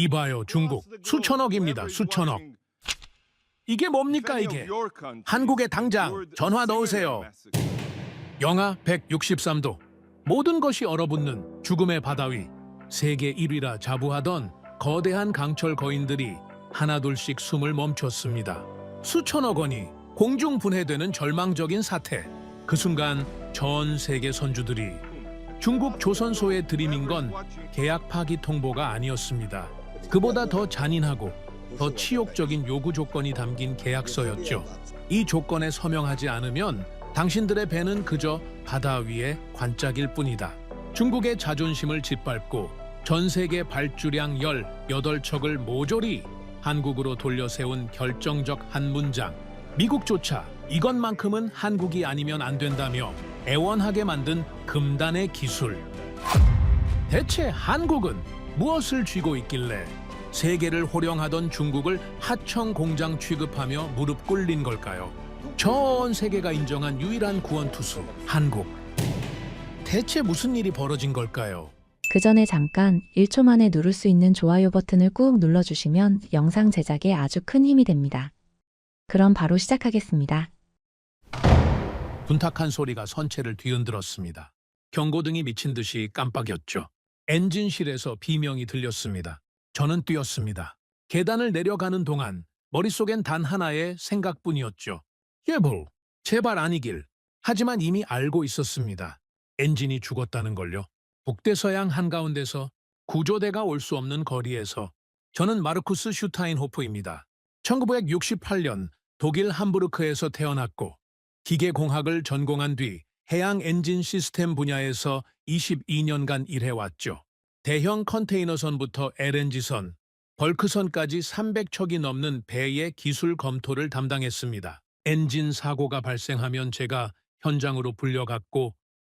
이봐요, 중국. 수천억입니다, 수천억. 이게 뭡니까, 이게? 한국에 당장 전화 넣으세요. 영하 163도. 모든 것이 얼어붙는 죽음의 바다 위. 세계 1위라 자부하던 거대한 강철 거인들이 하나둘씩 숨을 멈췄습니다. 수천억 원이 공중 분해되는 절망적인 사태. 그 순간 전 세계 선주들이 중국 조선소에 들이민 건 계약 파기 통보가 아니었습니다. 그보다 더 잔인하고 더 치욕적인 요구 조건이 담긴 계약서였죠. 이 조건에 서명하지 않으면 당신들의 배는 그저 바다 위의 관짝일 뿐이다. 중국의 자존심을 짓밟고 전 세계 발주량 18척을 모조리 한국으로 돌려세운 결정적 한 문장. 미국조차 이것만큼은 한국이 아니면 안 된다며 애원하게 만든 금단의 기술. 대체 한국은 무엇을 쥐고 있길래 세계를 호령하던 중국을 하청 공장 취급하며 무릎 꿇린 걸까요? 전 세계가 인정한 유일한 구원투수, 한국. 대체 무슨 일이 벌어진 걸까요? 그 전에 잠깐 1초 만에 누를 수 있는 좋아요 버튼을 꾹 눌러주시면 영상 제작에 아주 큰 힘이 됩니다. 그럼 바로 시작하겠습니다. 둔탁한 소리가 선체를 뒤흔들었습니다. 경고등이 미친 듯이 깜빡였죠. 엔진실에서 비명이 들렸습니다. 저는 뛰었습니다. 계단을 내려가는 동안 머릿속엔 단 하나의 생각뿐이었죠. 예불, 제발 아니길. 하지만 이미 알고 있었습니다. 엔진이 죽었다는 걸요. 북대서양 한가운데서 구조대가 올 수 없는 거리에서. 저는 마르쿠스 슈타인호프입니다. 1968년 독일 함부르크에서 태어났고 기계공학을 전공한 뒤 해양 엔진 시스템 분야에서 22년간 일해왔죠. 대형 컨테이너선부터 LNG선, 벌크선까지 300척이 넘는 배의 기술 검토를 담당했습니다. 엔진 사고가 발생하면 제가 현장으로 불려갔고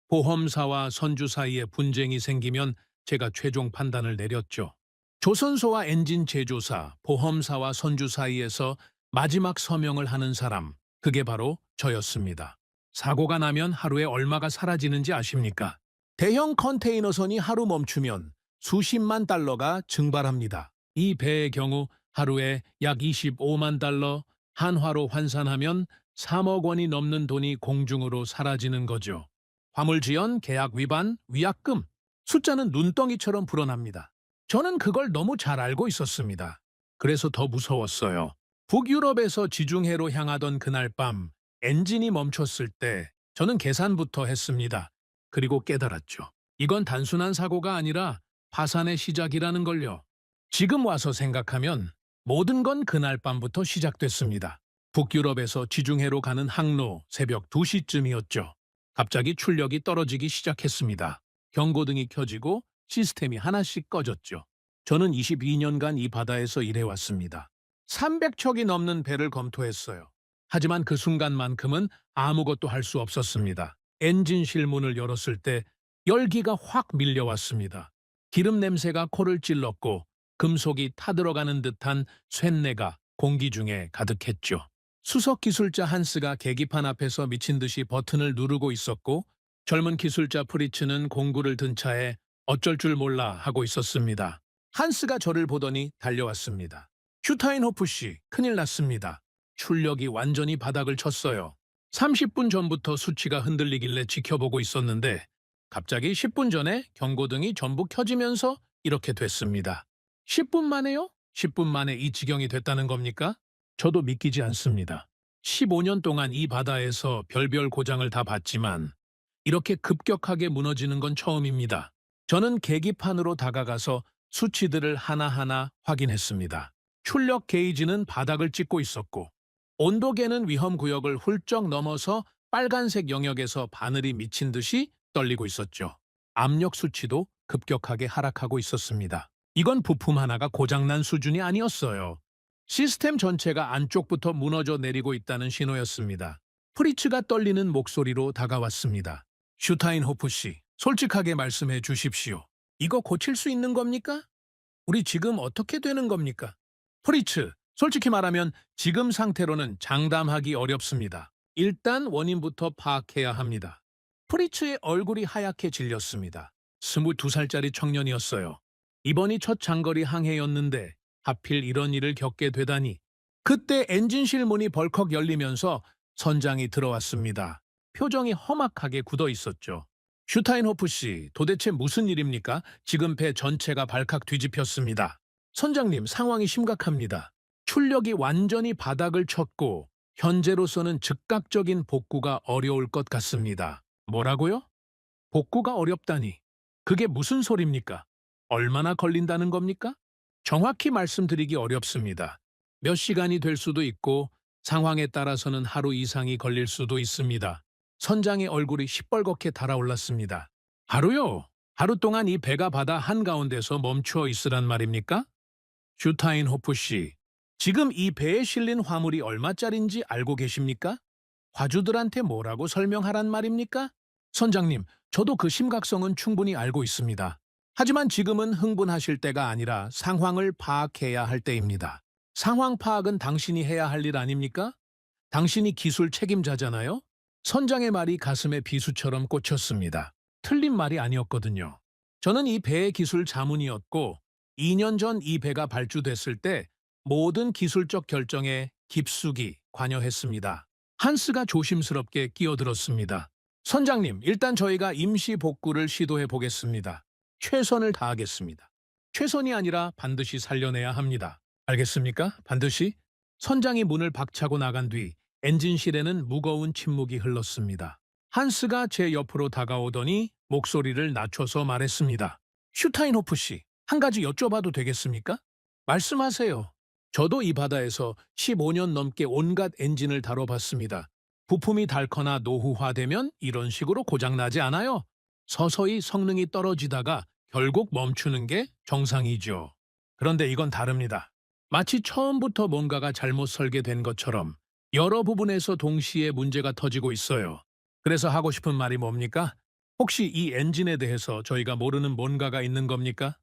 보험사와 선주 사이에 분쟁이 생기면 제가 최종 판단을 내렸죠. 조선소와 엔진 제조사, 보험사와 선주 사이에서 마지막 서명을 하는 사람, 그게 바로 저였습니다. 사고가 나면 하루에 얼마가 사라지는지 아십니까? 대형 컨테이너선이 하루 멈추면 수십만 달러가 증발합니다. 이 배의 경우 하루에 약 25만 달러, 한화로 환산하면 3억 원이 넘는 돈이 공중으로 사라지는 거죠. 화물지연, 계약 위반, 위약금, 숫자는 눈덩이처럼 불어납니다. 저는 그걸 너무 잘 알고 있었습니다. 그래서 더 무서웠어요. 북유럽에서 지중해로 향하던 그날 밤 엔진이 멈췄을 때 저는 계산부터 했습니다. 그리고 깨달았죠. 이건 단순한 사고가 아니라 파산의 시작이라는 걸요. 지금 와서 생각하면 모든 건 그날 밤부터 시작됐습니다. 북유럽에서 지중해로 가는 항로 새벽 2시쯤이었죠. 갑자기 출력이 떨어지기 시작했습니다. 경고등이 켜지고 시스템이 하나씩 꺼졌죠. 저는 22년간 이 바다에서 일해왔습니다. 300척이 넘는 배를 검토했어요. 하지만 그 순간만큼은 아무것도 할 수 없었습니다. 엔진실 문을 열었을 때 열기가 확 밀려왔습니다. 기름 냄새가 코를 찔렀고 금속이 타들어가는 듯한 쇳내가 공기 중에 가득했죠. 수석 기술자 한스가 계기판 앞에서 미친 듯이 버튼을 누르고 있었고 젊은 기술자 프리츠는 공구를 든 차에 어쩔 줄 몰라 하고 있었습니다. 한스가 저를 보더니 달려왔습니다. 슈타인호프 씨, 큰일 났습니다. 출력이 완전히 바닥을 쳤어요. 30분 전부터 수치가 흔들리길래 지켜보고 있었는데 갑자기 10분 전에 경고등이 전부 켜지면서 이렇게 됐습니다. 10분 만에요? 10분 만에 이 지경이 됐다는 겁니까? 저도 믿기지 않습니다. 15년 동안 이 바다에서 별별 고장을 다 봤지만 이렇게 급격하게 무너지는 건 처음입니다. 저는 계기판으로 다가가서 수치들을 하나하나 확인했습니다. 출력 게이지는 바닥을 찍고 있었고 온도계는 위험구역을 훌쩍 넘어서 빨간색 영역에서 바늘이 미친 듯이 떨리고 있었죠. 압력 수치도 급격하게 하락하고 있었습니다. 이건 부품 하나가 고장난 수준이 아니었어요. 시스템 전체가 안쪽부터 무너져 내리고 있다는 신호였습니다. 프리츠가 떨리는 목소리로 다가왔습니다. 슈타인호프 씨, 솔직하게 말씀해 주십시오. 이거 고칠 수 있는 겁니까? 우리 지금 어떻게 되는 겁니까? 프리츠, 솔직히 말하면 지금 상태로는 장담하기 어렵습니다. 일단 원인부터 파악해야 합니다. 프리츠의 얼굴이 하얗게 질렸습니다. 22살짜리 청년이었어요. 이번이 첫 장거리 항해였는데 하필 이런 일을 겪게 되다니. 그때 엔진실 문이 벌컥 열리면서 선장이 들어왔습니다. 표정이 험악하게 굳어 있었죠. 슈타인호프 씨, 도대체 무슨 일입니까? 지금 배 전체가 발칵 뒤집혔습니다. 선장님, 상황이 심각합니다. 출력이 완전히 바닥을 쳤고 현재로서는 즉각적인 복구가 어려울 것 같습니다. 뭐라고요? 복구가 어렵다니. 그게 무슨 소립니까? 얼마나 걸린다는 겁니까? 정확히 말씀드리기 어렵습니다. 몇 시간이 될 수도 있고 상황에 따라서는 하루 이상이 걸릴 수도 있습니다. 선장의 얼굴이 시뻘겋게 달아올랐습니다. 하루요? 하루 동안 이 배가 바다 한가운데서 멈추어 있으란 말입니까? 슈타인호프 씨, 지금 이 배에 실린 화물이 얼마짜린지 알고 계십니까? 화주들한테 뭐라고 설명하란 말입니까? 선장님, 저도 그 심각성은 충분히 알고 있습니다. 하지만 지금은 흥분하실 때가 아니라 상황을 파악해야 할 때입니다. 상황 파악은 당신이 해야 할 일 아닙니까? 당신이 기술 책임자잖아요? 선장의 말이 가슴에 비수처럼 꽂혔습니다. 틀린 말이 아니었거든요. 저는 이 배의 기술 자문이었고 2년 전 이 배가 발주됐을 때 모든 기술적 결정에 깊숙이 관여했습니다. 한스가 조심스럽게 끼어들었습니다. 선장님, 일단 저희가 임시 복구를 시도해 보겠습니다. 최선을 다하겠습니다. 최선이 아니라 반드시 살려내야 합니다. 알겠습니까? 반드시? 선장이 문을 박차고 나간 뒤 엔진실에는 무거운 침묵이 흘렀습니다. 한스가 제 옆으로 다가오더니 목소리를 낮춰서 말했습니다. 슈타인호프 씨, 한 가지 여쭤봐도 되겠습니까? 말씀하세요. 저도 이 바다에서 15년 넘게 온갖 엔진을 다뤄봤습니다. 부품이 닳거나 노후화되면 이런 식으로 고장나지 않아요. 서서히 성능이 떨어지다가 결국 멈추는 게 정상이죠. 그런데 이건 다릅니다. 마치 처음부터 뭔가가 잘못 설계된 것처럼 여러 부분에서 동시에 문제가 터지고 있어요. 그래서 하고 싶은 말이 뭡니까? 혹시 이 엔진에 대해서 저희가 모르는 뭔가가 있는 겁니까?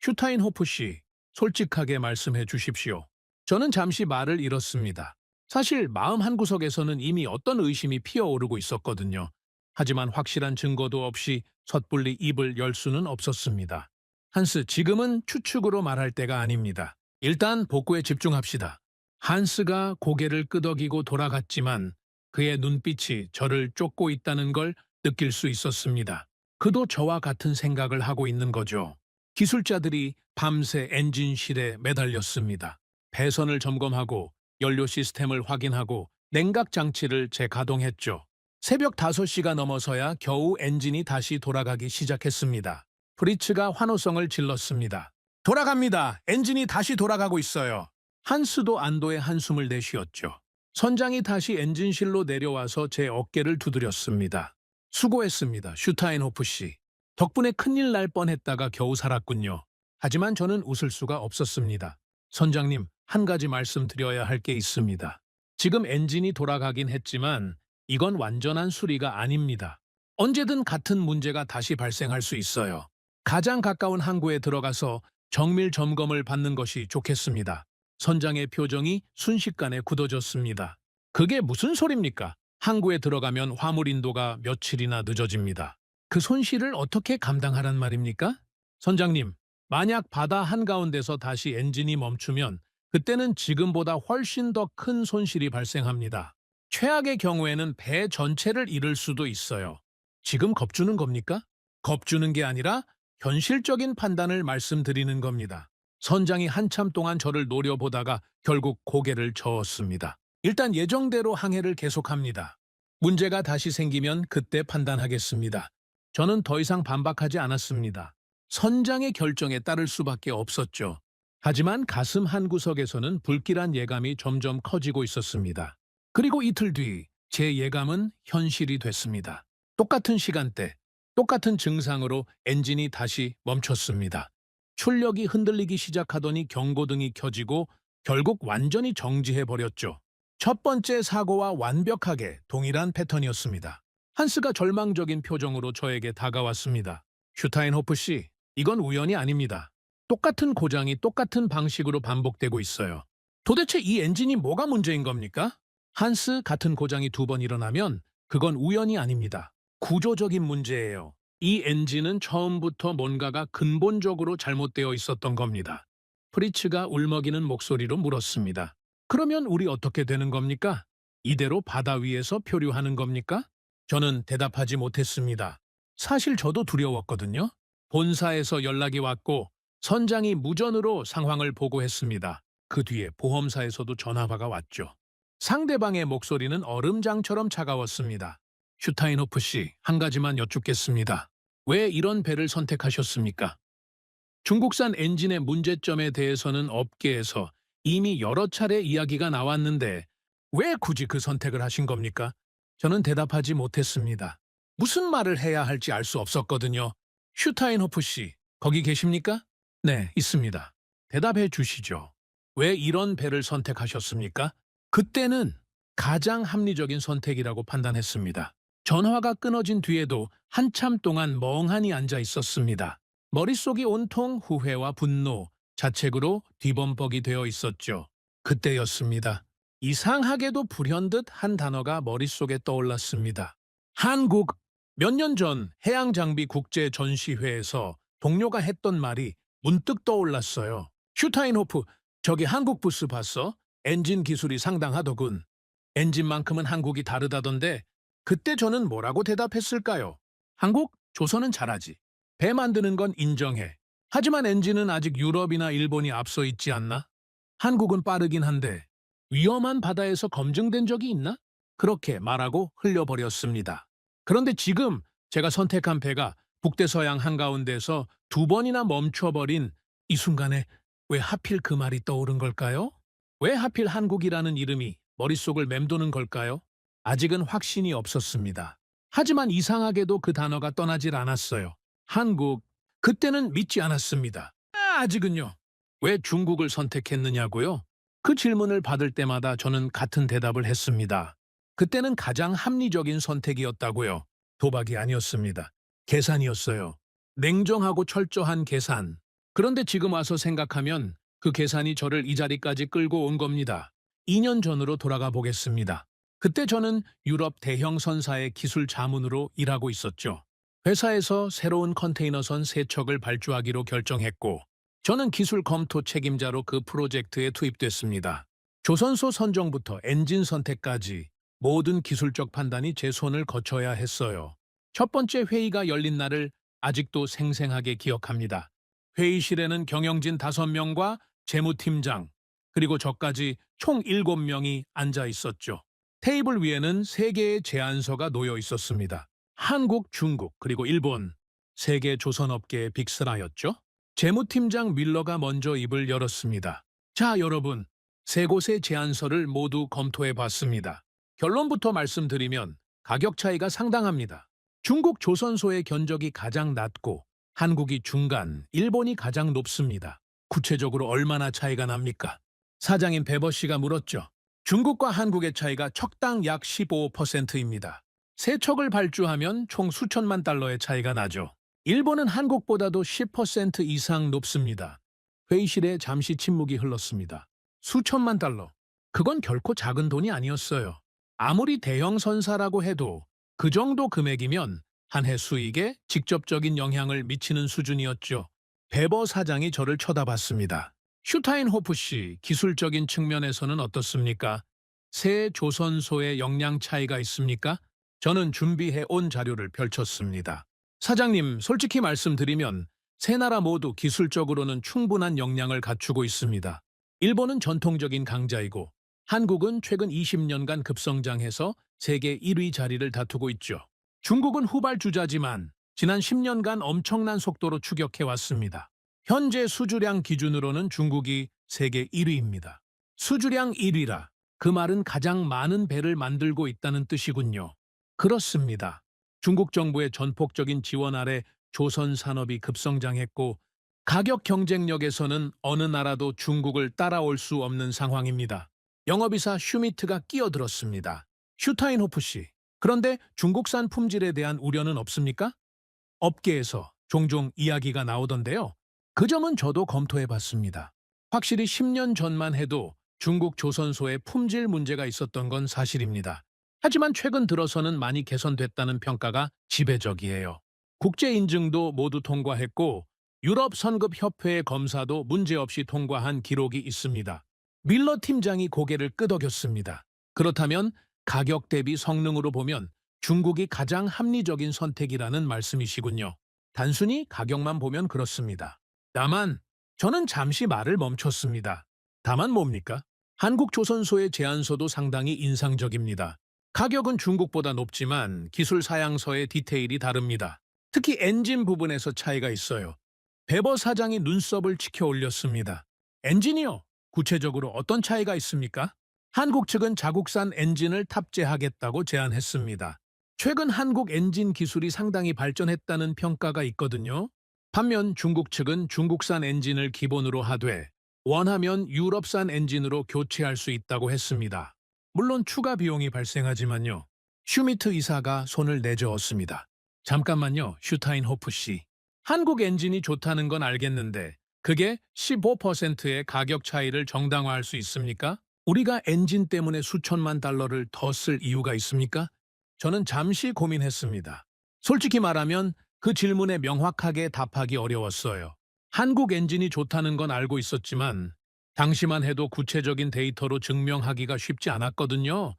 슈타인호프 씨, 솔직하게 말씀해 주십시오. 저는 잠시 말을 잃었습니다. 사실 마음 한구석에서는 이미 어떤 의심이 피어오르고 있었거든요. 하지만 확실한 증거도 없이 섣불리 입을 열 수는 없었습니다. 한스, 지금은 추측으로 말할 때가 아닙니다. 일단 복구에 집중합시다. 한스가 고개를 끄덕이고 돌아갔지만 그의 눈빛이 저를 쫓고 있다는 걸 느낄 수 있었습니다. 그도 저와 같은 생각을 하고 있는 거죠. 기술자들이 밤새 엔진실에 매달렸습니다. 배선을 점검하고 연료 시스템을 확인하고 냉각 장치를 재가동했죠. 새벽 5시가 넘어서야 겨우 엔진이 다시 돌아가기 시작했습니다. 프리츠가 환호성을 질렀습니다. 돌아갑니다. 엔진이 다시 돌아가고 있어요. 한스도 안도의 한숨을 내쉬었죠. 선장이 다시 엔진실로 내려와서 제 어깨를 두드렸습니다. 수고했습니다, 슈타인호프 씨. 덕분에 큰일 날 뻔했다가 겨우 살았군요. 하지만 저는 웃을 수가 없었습니다. 선장님, 한 가지 말씀드려야 할 게 있습니다. 지금 엔진이 돌아가긴 했지만 이건 완전한 수리가 아닙니다. 언제든 같은 문제가 다시 발생할 수 있어요. 가장 가까운 항구에 들어가서 정밀 점검을 받는 것이 좋겠습니다. 선장의 표정이 순식간에 굳어졌습니다. 그게 무슨 소립니까? 항구에 들어가면 화물 인도가 며칠이나 늦어집니다. 그 손실을 어떻게 감당하란 말입니까? 선장님, 만약 바다 한가운데서 다시 엔진이 멈추면 그때는 지금보다 훨씬 더 큰 손실이 발생합니다. 최악의 경우에는 배 전체를 잃을 수도 있어요. 지금 겁주는 겁니까? 겁주는 게 아니라 현실적인 판단을 말씀드리는 겁니다. 선장이 한참 동안 저를 노려보다가 결국 고개를 저었습니다. 일단 예정대로 항해를 계속합니다. 문제가 다시 생기면 그때 판단하겠습니다. 저는 더 이상 반박하지 않았습니다. 선장의 결정에 따를 수밖에 없었죠. 하지만 가슴 한구석에서는 불길한 예감이 점점 커지고 있었습니다. 그리고 이틀 뒤 제 예감은 현실이 됐습니다. 똑같은 시간대, 똑같은 증상으로 엔진이 다시 멈췄습니다. 출력이 흔들리기 시작하더니 경고등이 켜지고 결국 완전히 정지해버렸죠. 첫 번째 사고와 완벽하게 동일한 패턴이었습니다. 한스가 절망적인 표정으로 저에게 다가왔습니다. 슈타인호프 씨, 이건 우연이 아닙니다. 똑같은 고장이 똑같은 방식으로 반복되고 있어요. 도대체 이 엔진이 뭐가 문제인 겁니까? 한스, 같은 고장이 2번 일어나면 그건 우연이 아닙니다. 구조적인 문제예요. 이 엔진은 처음부터 뭔가가 근본적으로 잘못되어 있었던 겁니다. 프리츠가 울먹이는 목소리로 물었습니다. 그러면 우리 어떻게 되는 겁니까? 이대로 바다 위에서 표류하는 겁니까? 저는 대답하지 못했습니다. 사실 저도 두려웠거든요. 본사에서 연락이 왔고 선장이 무전으로 상황을 보고했습니다. 그 뒤에 보험사에서도 전화가 왔죠. 상대방의 목소리는 얼음장처럼 차가웠습니다. 슈타인호프 씨, 한 가지만 여쭙겠습니다. 왜 이런 배를 선택하셨습니까? 중국산 엔진의 문제점에 대해서는 업계에서 이미 여러 차례 이야기가 나왔는데 왜 굳이 그 선택을 하신 겁니까? 저는 대답하지 못했습니다. 무슨 말을 해야 할지 알 수 없었거든요. 슈타인호프 씨, 거기 계십니까? 네, 있습니다. 대답해 주시죠. 왜 이런 배를 선택하셨습니까? 그때는 가장 합리적인 선택이라고 판단했습니다. 전화가 끊어진 뒤에도 한참 동안 멍하니 앉아 있었습니다. 머릿속이 온통 후회와 분노, 자책으로 뒤범벅이 되어 있었죠. 그때였습니다. 이상하게도 불현듯 한 단어가 머릿속에 떠올랐습니다. 한국. 몇 년 전 해양장비 국제 전시회에서 동료가 했던 말이 문득 떠올랐어요. 슈타인호프, 저기 한국 부스 봤어? 엔진 기술이 상당하더군. 엔진만큼은 한국이 다르다던데 그때 저는 뭐라고 대답했을까요? 한국? 조선은 잘하지. 배 만드는 건 인정해. 하지만 엔진은 아직 유럽이나 일본이 앞서 있지 않나? 한국은 빠르긴 한데 위험한 바다에서 검증된 적이 있나? 그렇게 말하고 흘려버렸습니다. 그런데 지금 제가 선택한 배가 북대서양 한가운데서 두 번이나 멈춰버린 이 순간에 왜 하필 그 말이 떠오른 걸까요? 왜 하필 한국이라는 이름이 머릿속을 맴도는 걸까요? 아직은 확신이 없었습니다. 하지만 이상하게도 그 단어가 떠나질 않았어요. 한국. 그때는 믿지 않았습니다. 아직은요. 왜 중국을 선택했느냐고요? 그 질문을 받을 때마다 저는 같은 대답을 했습니다. 그때는 가장 합리적인 선택이었다고요. 도박이 아니었습니다. 계산이었어요. 냉정하고 철저한 계산. 그런데 지금 와서 생각하면 그 계산이 저를 이 자리까지 끌고 온 겁니다. 2년 전으로 돌아가 보겠습니다. 그때 저는 유럽 대형 선사의 기술 자문으로 일하고 있었죠. 회사에서 새로운 컨테이너선 3척을 발주하기로 결정했고 저는 기술 검토 책임자로 그 프로젝트에 투입됐습니다. 조선소 선정부터 엔진 선택까지 모든 기술적 판단이 제 손을 거쳐야 했어요. 첫 번째 회의가 열린 날을 아직도 생생하게 기억합니다. 회의실에는 경영진 5명과 재무팀장, 그리고 저까지 총 7명이 앉아 있었죠. 테이블 위에는 3개의 제안서가 놓여 있었습니다. 한국, 중국, 그리고 일본, 세계 조선업계의 빅스라였죠. 재무팀장 밀러가 먼저 입을 열었습니다. 자, 여러분, 3곳의 제안서를 모두 검토해 봤습니다. 결론부터 말씀드리면 가격 차이가 상당합니다. 중국 조선소의 견적이 가장 낮고 한국이 중간, 일본이 가장 높습니다. 구체적으로 얼마나 차이가 납니까? 사장인 베버 씨가 물었죠. 중국과 한국의 차이가 척당 약 15%입니다. 3척을 발주하면 총 수천만 달러의 차이가 나죠. 일본은 한국보다도 10% 이상 높습니다. 회의실에 잠시 침묵이 흘렀습니다. 수천만 달러. 그건 결코 작은 돈이 아니었어요. 아무리 대형 선사라고 해도 그 정도 금액이면 한 해 수익에 직접적인 영향을 미치는 수준이었죠. 베버 사장이 저를 쳐다봤습니다. 슈타인호프 씨, 기술적인 측면에서는 어떻습니까? 새 조선소의 역량 차이가 있습니까? 저는 준비해 온 자료를 펼쳤습니다. 사장님, 솔직히 말씀드리면 세 나라 모두 기술적으로는 충분한 역량을 갖추고 있습니다. 일본은 전통적인 강자이고 한국은 최근 20년간 급성장해서 세계 1위 자리를 다투고 있죠. 중국은 후발주자지만 지난 10년간 엄청난 속도로 추격해왔습니다. 현재 수주량 기준으로는 중국이 세계 1위입니다. 수주량 1위라 그 말은 가장 많은 배를 만들고 있다는 뜻이군요. 그렇습니다. 중국 정부의 전폭적인 지원 아래 조선 산업이 급성장했고 가격 경쟁력에서는 어느 나라도 중국을 따라올 수 없는 상황입니다. 영업이사 슈미트가 끼어들었습니다. 슈타인호프 씨, 그런데 중국산 품질에 대한 우려는 없습니까? 업계에서 종종 이야기가 나오던데요. 그 점은 저도 검토해봤습니다. 확실히 10년 전만 해도 중국 조선소에 품질 문제가 있었던 건 사실입니다. 하지만 최근 들어서는 많이 개선됐다는 평가가 지배적이에요. 국제 인증도 모두 통과했고 유럽 선급 협회의 검사도 문제없이 통과한 기록이 있습니다. 밀러 팀장이 고개를 끄덕였습니다. 그렇다면 가격 대비 성능으로 보면 중국이 가장 합리적인 선택이라는 말씀이시군요. 단순히 가격만 보면 그렇습니다. 다만 저는 잠시 말을 멈췄습니다. 다만 뭡니까? 한국 조선소의 제안서도 상당히 인상적입니다. 가격은 중국보다 높지만 기술 사양서의 디테일이 다릅니다. 특히 엔진 부분에서 차이가 있어요. 베버 사장이 눈썹을 치켜 올렸습니다. 엔진이요? 구체적으로 어떤 차이가 있습니까? 한국 측은 자국산 엔진을 탑재하겠다고 제안했습니다. 최근 한국 엔진 기술이 상당히 발전했다는 평가가 있거든요. 반면 중국 측은 중국산 엔진을 기본으로 하되 원하면 유럽산 엔진으로 교체할 수 있다고 했습니다. 물론 추가 비용이 발생하지만요. 슈미트 이사가 손을 내저었습니다. 잠깐만요, 슈타인호프 씨. 한국 엔진이 좋다는 건 알겠는데 그게 15%의 가격 차이를 정당화할 수 있습니까? 우리가 엔진 때문에 수천만 달러를 더 쓸 이유가 있습니까? 저는 잠시 고민했습니다. 솔직히 말하면 그 질문에 명확하게 답하기 어려웠어요. 한국 엔진이 좋다는 건 알고 있었지만 당시만 해도 구체적인 데이터로 증명하기가 쉽지 않았거든요.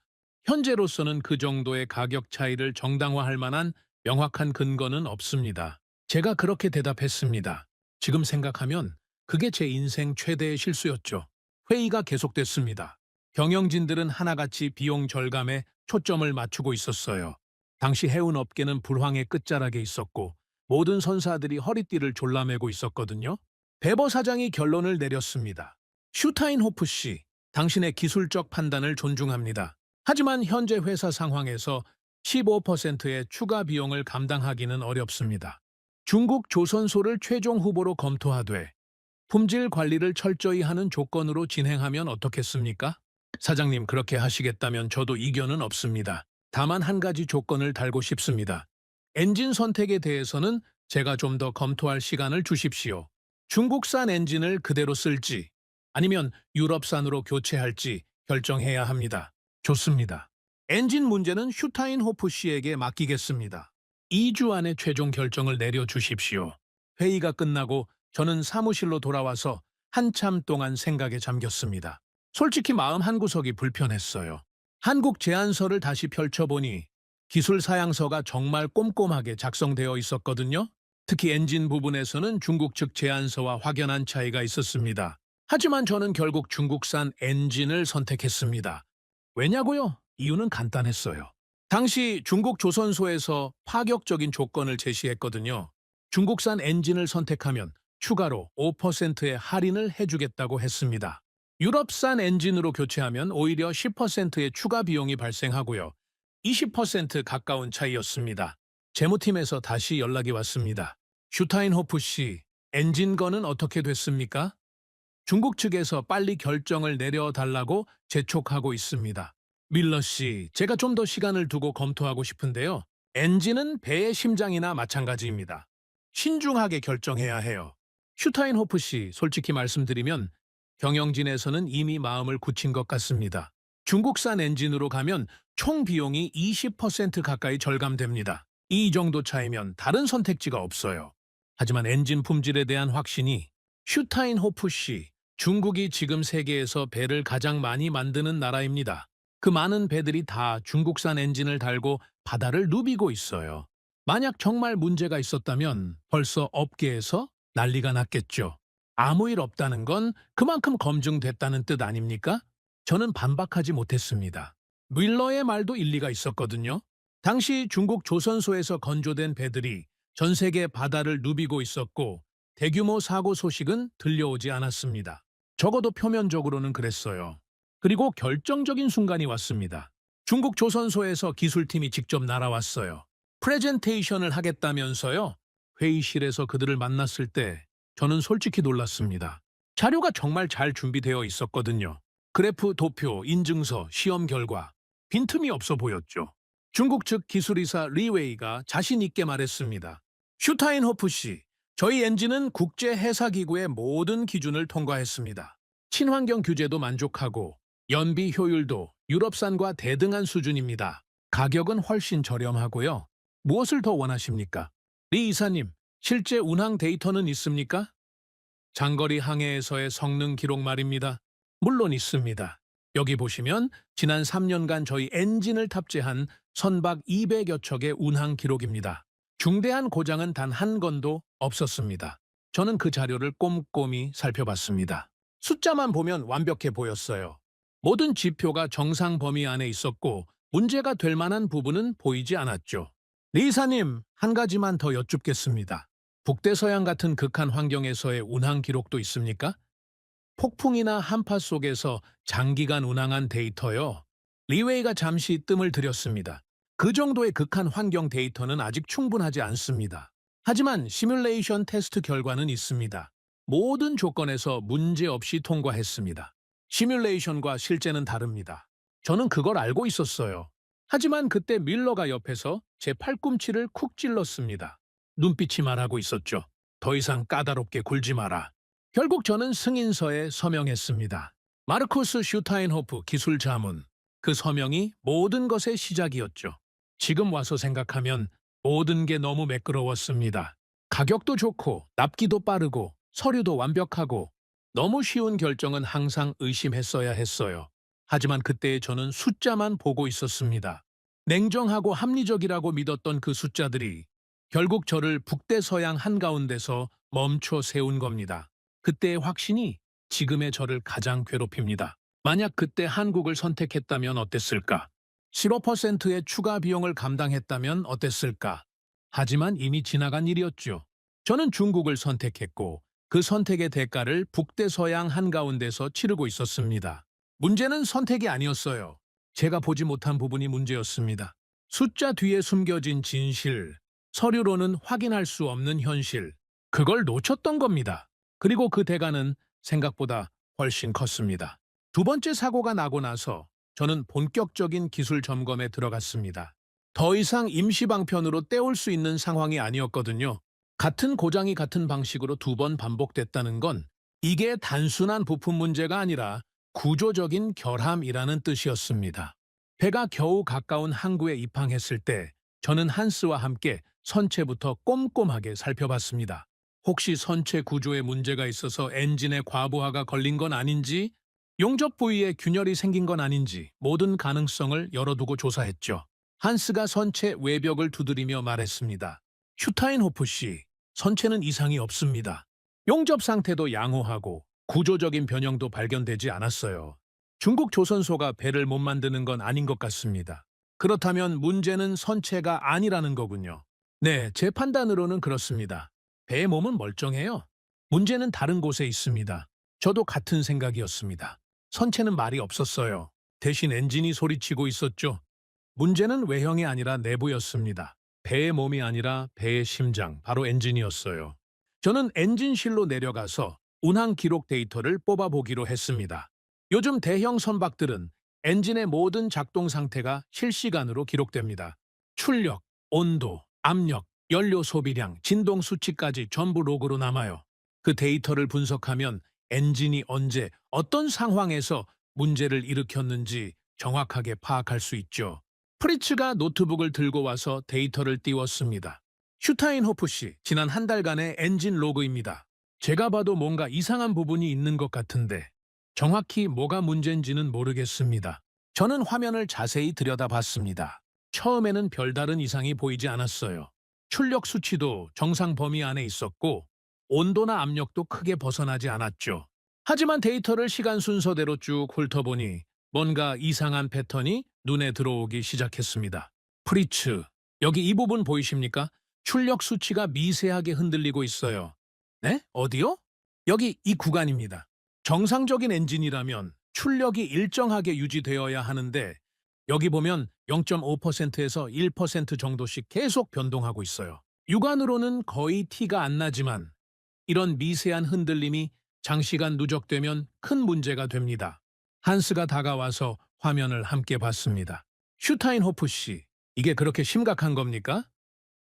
현재로서는 그 정도의 가격 차이를 정당화할 만한 명확한 근거는 없습니다. 제가 그렇게 대답했습니다. 지금 생각하면 그게 제 인생 최대의 실수였죠. 회의가 계속됐습니다. 경영진들은 하나같이 비용 절감에 초점을 맞추고 있었어요. 당시 해운업계는 불황의 끝자락에 있었고 모든 선사들이 허리띠를 졸라매고 있었거든요. 베버 사장이 결론을 내렸습니다. 슈타인호프 씨, 당신의 기술적 판단을 존중합니다. 하지만 현재 회사 상황에서 15%의 추가 비용을 감당하기는 어렵습니다. 중국 조선소를 최종 후보로 검토하되 품질 관리를 철저히 하는 조건으로 진행하면 어떻겠습니까? 사장님, 그렇게 하시겠다면 저도 이견은 없습니다. 다만 한 가지 조건을 달고 싶습니다. 엔진 선택에 대해서는 제가 좀 더 검토할 시간을 주십시오. 중국산 엔진을 그대로 쓸지 아니면 유럽산으로 교체할지 결정해야 합니다. 좋습니다. 엔진 문제는 슈타인호프 씨에게 맡기겠습니다. 2주 안에 최종 결정을 내려주십시오. 회의가 끝나고 저는 사무실로 돌아와서 한참 동안 생각에 잠겼습니다. 솔직히 마음 한구석이 불편했어요. 한국 제안서를 다시 펼쳐보니 기술 사양서가 정말 꼼꼼하게 작성되어 있었거든요. 특히 엔진 부분에서는 중국 측 제안서와 확연한 차이가 있었습니다. 하지만 저는 결국 중국산 엔진을 선택했습니다. 왜냐고요? 이유는 간단했어요. 당시 중국 조선소에서 파격적인 조건을 제시했거든요. 중국산 엔진을 선택하면 추가로 5%의 할인을 해주겠다고 했습니다. 유럽산 엔진으로 교체하면 오히려 10%의 추가 비용이 발생하고요. 20% 가까운 차이였습니다. 재무팀에서 다시 연락이 왔습니다. 슈타인호프 씨, 엔진건은 어떻게 됐습니까? 중국 측에서 빨리 결정을 내려달라고 재촉하고 있습니다. 밀러 씨, 제가 좀 더 시간을 두고 검토하고 싶은데요. 엔진은 배의 심장이나 마찬가지입니다. 신중하게 결정해야 해요. 슈타인호프 씨, 솔직히 말씀드리면 경영진에서는 이미 마음을 굳힌 것 같습니다. 중국산 엔진으로 가면 총 비용이 20% 가까이 절감됩니다. 이 정도 차이면 다른 선택지가 없어요. 하지만 엔진 품질에 대한 확신이 슈타인호프 씨, 중국이 지금 세계에서 배를 가장 많이 만드는 나라입니다. 그 많은 배들이 다 중국산 엔진을 달고 바다를 누비고 있어요. 만약 정말 문제가 있었다면 벌써 업계에서 난리가 났겠죠. 아무 일 없다는 건 그만큼 검증됐다는 뜻 아닙니까? 저는 반박하지 못했습니다. 밀러의 말도 일리가 있었거든요. 당시 중국 조선소에서 건조된 배들이 전 세계 바다를 누비고 있었고 대규모 사고 소식은 들려오지 않았습니다. 적어도 표면적으로는 그랬어요. 그리고 결정적인 순간이 왔습니다. 중국 조선소에서 기술팀이 직접 날아왔어요. 프레젠테이션을 하겠다면서요. 회의실에서 그들을 만났을 때 저는 솔직히 놀랐습니다. 자료가 정말 잘 준비되어 있었거든요. 그래프, 도표, 인증서, 시험 결과, 빈틈이 없어 보였죠. 중국 측 기술이사 리웨이가 자신 있게 말했습니다. 슈타인호프 씨, 저희 엔진은 국제해사기구의 모든 기준을 통과했습니다. 친환경 규제도 만족하고 연비 효율도 유럽산과 대등한 수준입니다. 가격은 훨씬 저렴하고요. 무엇을 더 원하십니까? 리 이사님, 실제 운항 데이터는 있습니까? 장거리 항해에서의 성능 기록 말입니다. 물론 있습니다. 여기 보시면 지난 3년간 저희 엔진을 탑재한 선박 200여 척의 운항 기록입니다. 중대한 고장은 단 한 건도 없었습니다. 저는 그 자료를 꼼꼼히 살펴봤습니다. 숫자만 보면 완벽해 보였어요. 모든 지표가 정상 범위 안에 있었고 문제가 될 만한 부분은 보이지 않았죠. 리사님, 한 가지만 더 여쭙겠습니다. 북대서양 같은 극한 환경에서의 운항 기록도 있습니까? 폭풍이나 한파 속에서 장기간 운항한 데이터요. 리웨이가 잠시 뜸을 들였습니다. 그 정도의 극한 환경 데이터는 아직 충분하지 않습니다. 하지만 시뮬레이션 테스트 결과는 있습니다. 모든 조건에서 문제없이 통과했습니다. 시뮬레이션과 실제는 다릅니다. 저는 그걸 알고 있었어요. 하지만 그때 밀러가 옆에서 제 팔꿈치를 쿡 찔렀습니다. 눈빛이 말하고 있었죠. 더 이상 까다롭게 굴지 마라. 결국 저는 승인서에 서명했습니다. 마르쿠스 슈타인호프 기술 자문. 그 서명이 모든 것의 시작이었죠. 지금 와서 생각하면 모든 게 너무 매끄러웠습니다. 가격도 좋고 납기도 빠르고 서류도 완벽하고 너무 쉬운 결정은 항상 의심했어야 했어요. 하지만 그때 저는 숫자만 보고 있었습니다. 냉정하고 합리적이라고 믿었던 그 숫자들이 결국 저를 북대서양 한가운데서 멈춰 세운 겁니다. 그때의 확신이 지금의 저를 가장 괴롭힙니다. 만약 그때 한국을 선택했다면 어땠을까? 15%의 추가 비용을 감당했다면 어땠을까? 하지만 이미 지나간 일이었죠. 저는 중국을 선택했고 그 선택의 대가를 북대서양 한가운데서 치르고 있었습니다. 문제는 선택이 아니었어요. 제가 보지 못한 부분이 문제였습니다. 숫자 뒤에 숨겨진 진실, 서류로는 확인할 수 없는 현실, 그걸 놓쳤던 겁니다. 그리고 그 대가는 생각보다 훨씬 컸습니다. 두 번째 사고가 나고 나서 저는 본격적인 기술 점검에 들어갔습니다. 더 이상 임시 방편으로 때울 수 있는 상황이 아니었거든요. 같은 고장이 같은 방식으로 2번 반복됐다는 건 이게 단순한 부품 문제가 아니라 구조적인 결함이라는 뜻이었습니다. 배가 겨우 가까운 항구에 입항했을 때 저는 한스와 함께 선체부터 꼼꼼하게 살펴봤습니다. 혹시 선체 구조에 문제가 있어서 엔진에 과부하가 걸린 건 아닌지, 용접 부위에 균열이 생긴 건 아닌지 모든 가능성을 열어두고 조사했죠. 한스가 선체 외벽을 두드리며 말했습니다. 슈타인호프 씨, 선체는 이상이 없습니다. 용접 상태도 양호하고 구조적인 변형도 발견되지 않았어요. 중국 조선소가 배를 못 만드는 건 아닌 것 같습니다. 그렇다면 문제는 선체가 아니라는 거군요. 네, 제 판단으로는 그렇습니다. 배의 몸은 멀쩡해요. 문제는 다른 곳에 있습니다. 저도 같은 생각이었습니다. 선체는 말이 없었어요. 대신 엔진이 소리치고 있었죠. 문제는 외형이 아니라 내부였습니다. 배의 몸이 아니라 배의 심장, 바로 엔진이었어요. 저는 엔진실로 내려가서 운항 기록 데이터를 뽑아보기로 했습니다. 요즘 대형 선박들은 엔진의 모든 작동 상태가 실시간으로 기록됩니다. 출력, 온도, 압력, 연료 소비량, 진동 수치까지 전부 로그로 남아요. 그 데이터를 분석하면 엔진이 언제, 어떤 상황에서 문제를 일으켰는지 정확하게 파악할 수 있죠. 프리츠가 노트북을 들고 와서 데이터를 띄웠습니다. 슈타인호프 씨, 지난 한 달간의 엔진 로그입니다. 제가 봐도 뭔가 이상한 부분이 있는 것 같은데 정확히 뭐가 문제인지는 모르겠습니다. 저는 화면을 자세히 들여다봤습니다. 처음에는 별다른 이상이 보이지 않았어요. 출력 수치도 정상 범위 안에 있었고 온도나 압력도 크게 벗어나지 않았죠. 하지만 데이터를 시간 순서대로 쭉 훑어보니 뭔가 이상한 패턴이 눈에 들어오기 시작했습니다. 프리츠, 여기 이 부분 보이십니까? 출력 수치가 미세하게 흔들리고 있어요. 네? 어디요? 여기 이 구간입니다. 정상적인 엔진이라면 출력이 일정하게 유지되어야 하는데 여기 보면 0.5%에서 1% 정도씩 계속 변동하고 있어요. 육안으로는 거의 티가 안 나지만 이런 미세한 흔들림이 장시간 누적되면 큰 문제가 됩니다. 한스가 다가와서 화면을 함께 봤습니다. 슈타인호프 씨, 이게 그렇게 심각한 겁니까?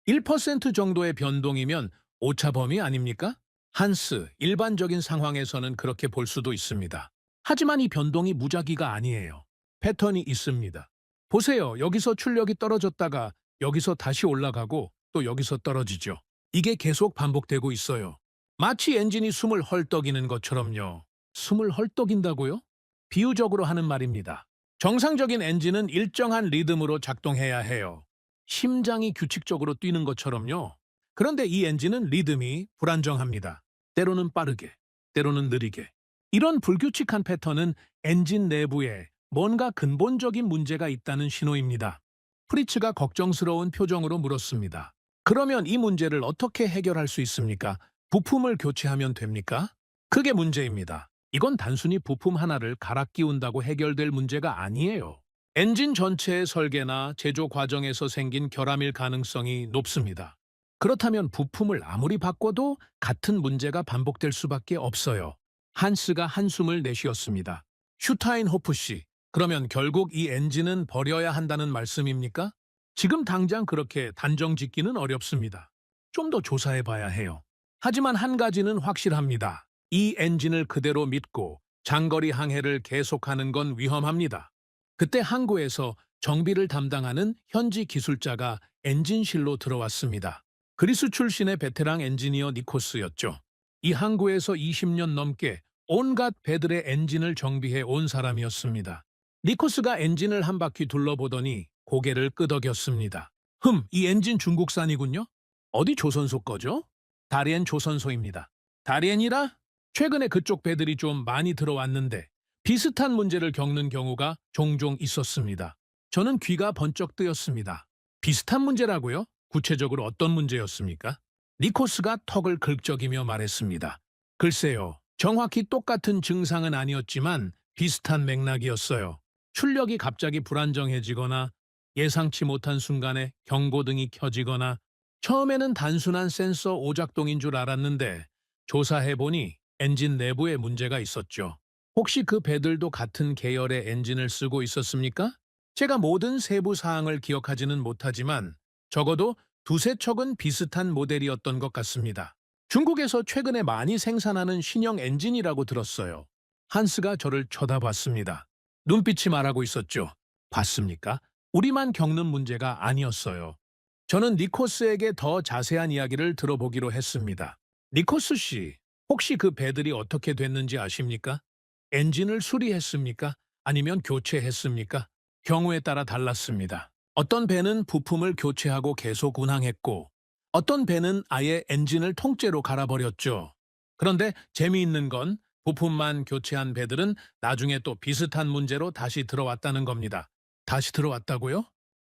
1% 정도의 변동이면 오차 범위 아닙니까? 한스, 일반적인 상황에서는 그렇게 볼 수도 있습니다. 하지만 이 변동이 무작위가 아니에요. 패턴이 있습니다. 보세요. 여기서 출력이 떨어졌다가 여기서 다시 올라가고 또 여기서 떨어지죠. 이게 계속 반복되고 있어요. 마치 엔진이 숨을 헐떡이는 것처럼요. 숨을 헐떡인다고요? 비유적으로 하는 말입니다. 정상적인 엔진은 일정한 리듬으로 작동해야 해요. 심장이 규칙적으로 뛰는 것처럼요. 그런데 이 엔진은 리듬이 불안정합니다. 때로는 빠르게, 때로는 느리게. 이런 불규칙한 패턴은 엔진 내부에 뭔가 근본적인 문제가 있다는 신호입니다. 프리츠가 걱정스러운 표정으로 물었습니다. 그러면 이 문제를 어떻게 해결할 수 있습니까? 부품을 교체하면 됩니까? 그게 문제입니다. 이건 단순히 부품 하나를 갈아 끼운다고 해결될 문제가 아니에요. 엔진 전체의 설계나 제조 과정에서 생긴 결함일 가능성이 높습니다. 그렇다면 부품을 아무리 바꿔도 같은 문제가 반복될 수밖에 없어요. 한스가 한숨을 내쉬었습니다. 슈타인호프 씨, 그러면 결국 이 엔진은 버려야 한다는 말씀입니까? 지금 당장 그렇게 단정 짓기는 어렵습니다. 좀 더 조사해 봐야 해요. 하지만 한 가지는 확실합니다. 이 엔진을 그대로 믿고 장거리 항해를 계속하는 건 위험합니다. 그때 항구에서 정비를 담당하는 현지 기술자가 엔진실로 들어왔습니다. 그리스 출신의 베테랑 엔지니어 니코스였죠. 이 항구에서 20년 넘게 온갖 배들의 엔진을 정비해 온 사람이었습니다. 니코스가 엔진을 한 바퀴 둘러보더니 고개를 끄덕였습니다. 이 엔진 중국산이군요? 어디 조선소 거죠? 다리엔 조선소입니다. 다리엔이라? 최근에 그쪽 배들이 좀 많이 들어왔는데 비슷한 문제를 겪는 경우가 종종 있었습니다. 저는 귀가 번쩍 뜨였습니다. 비슷한 문제라고요? 구체적으로 어떤 문제였습니까? 니코스가 턱을 긁적이며 말했습니다. 글쎄요, 정확히 똑같은 증상은 아니었지만 비슷한 맥락이었어요. 출력이 갑자기 불안정해지거나 예상치 못한 순간에 경고등이 켜지거나 처음에는 단순한 센서 오작동인 줄 알았는데 조사해보니 엔진 내부에 문제가 있었죠. 혹시 그 배들도 같은 계열의 엔진을 쓰고 있었습니까? 제가 모든 세부 사항을 기억하지는 못하지만 적어도 두세 척은 비슷한 모델이었던 것 같습니다. 중국에서 최근에 많이 생산하는 신형 엔진이라고 들었어요. 한스가 저를 쳐다봤습니다. 눈빛이 말하고 있었죠. 봤습니까? 우리만 겪는 문제가 아니었어요. 저는 니코스에게 더 자세한 이야기를 들어보기로 했습니다. 니코스 씨, 혹시 그 배들이 어떻게 됐는지 아십니까? 엔진을 수리했습니까? 아니면 교체했습니까? 경우에 따라 달랐습니다. 어떤 배는 부품을 교체하고 계속 운항했고 어떤 배는 아예 엔진을 통째로 갈아버렸죠. 그런데 재미있는 건 부품만 교체한 배들은 나중에 또 비슷한 문제로 다시 들어왔다는 겁니다. 다시 들어왔다고요?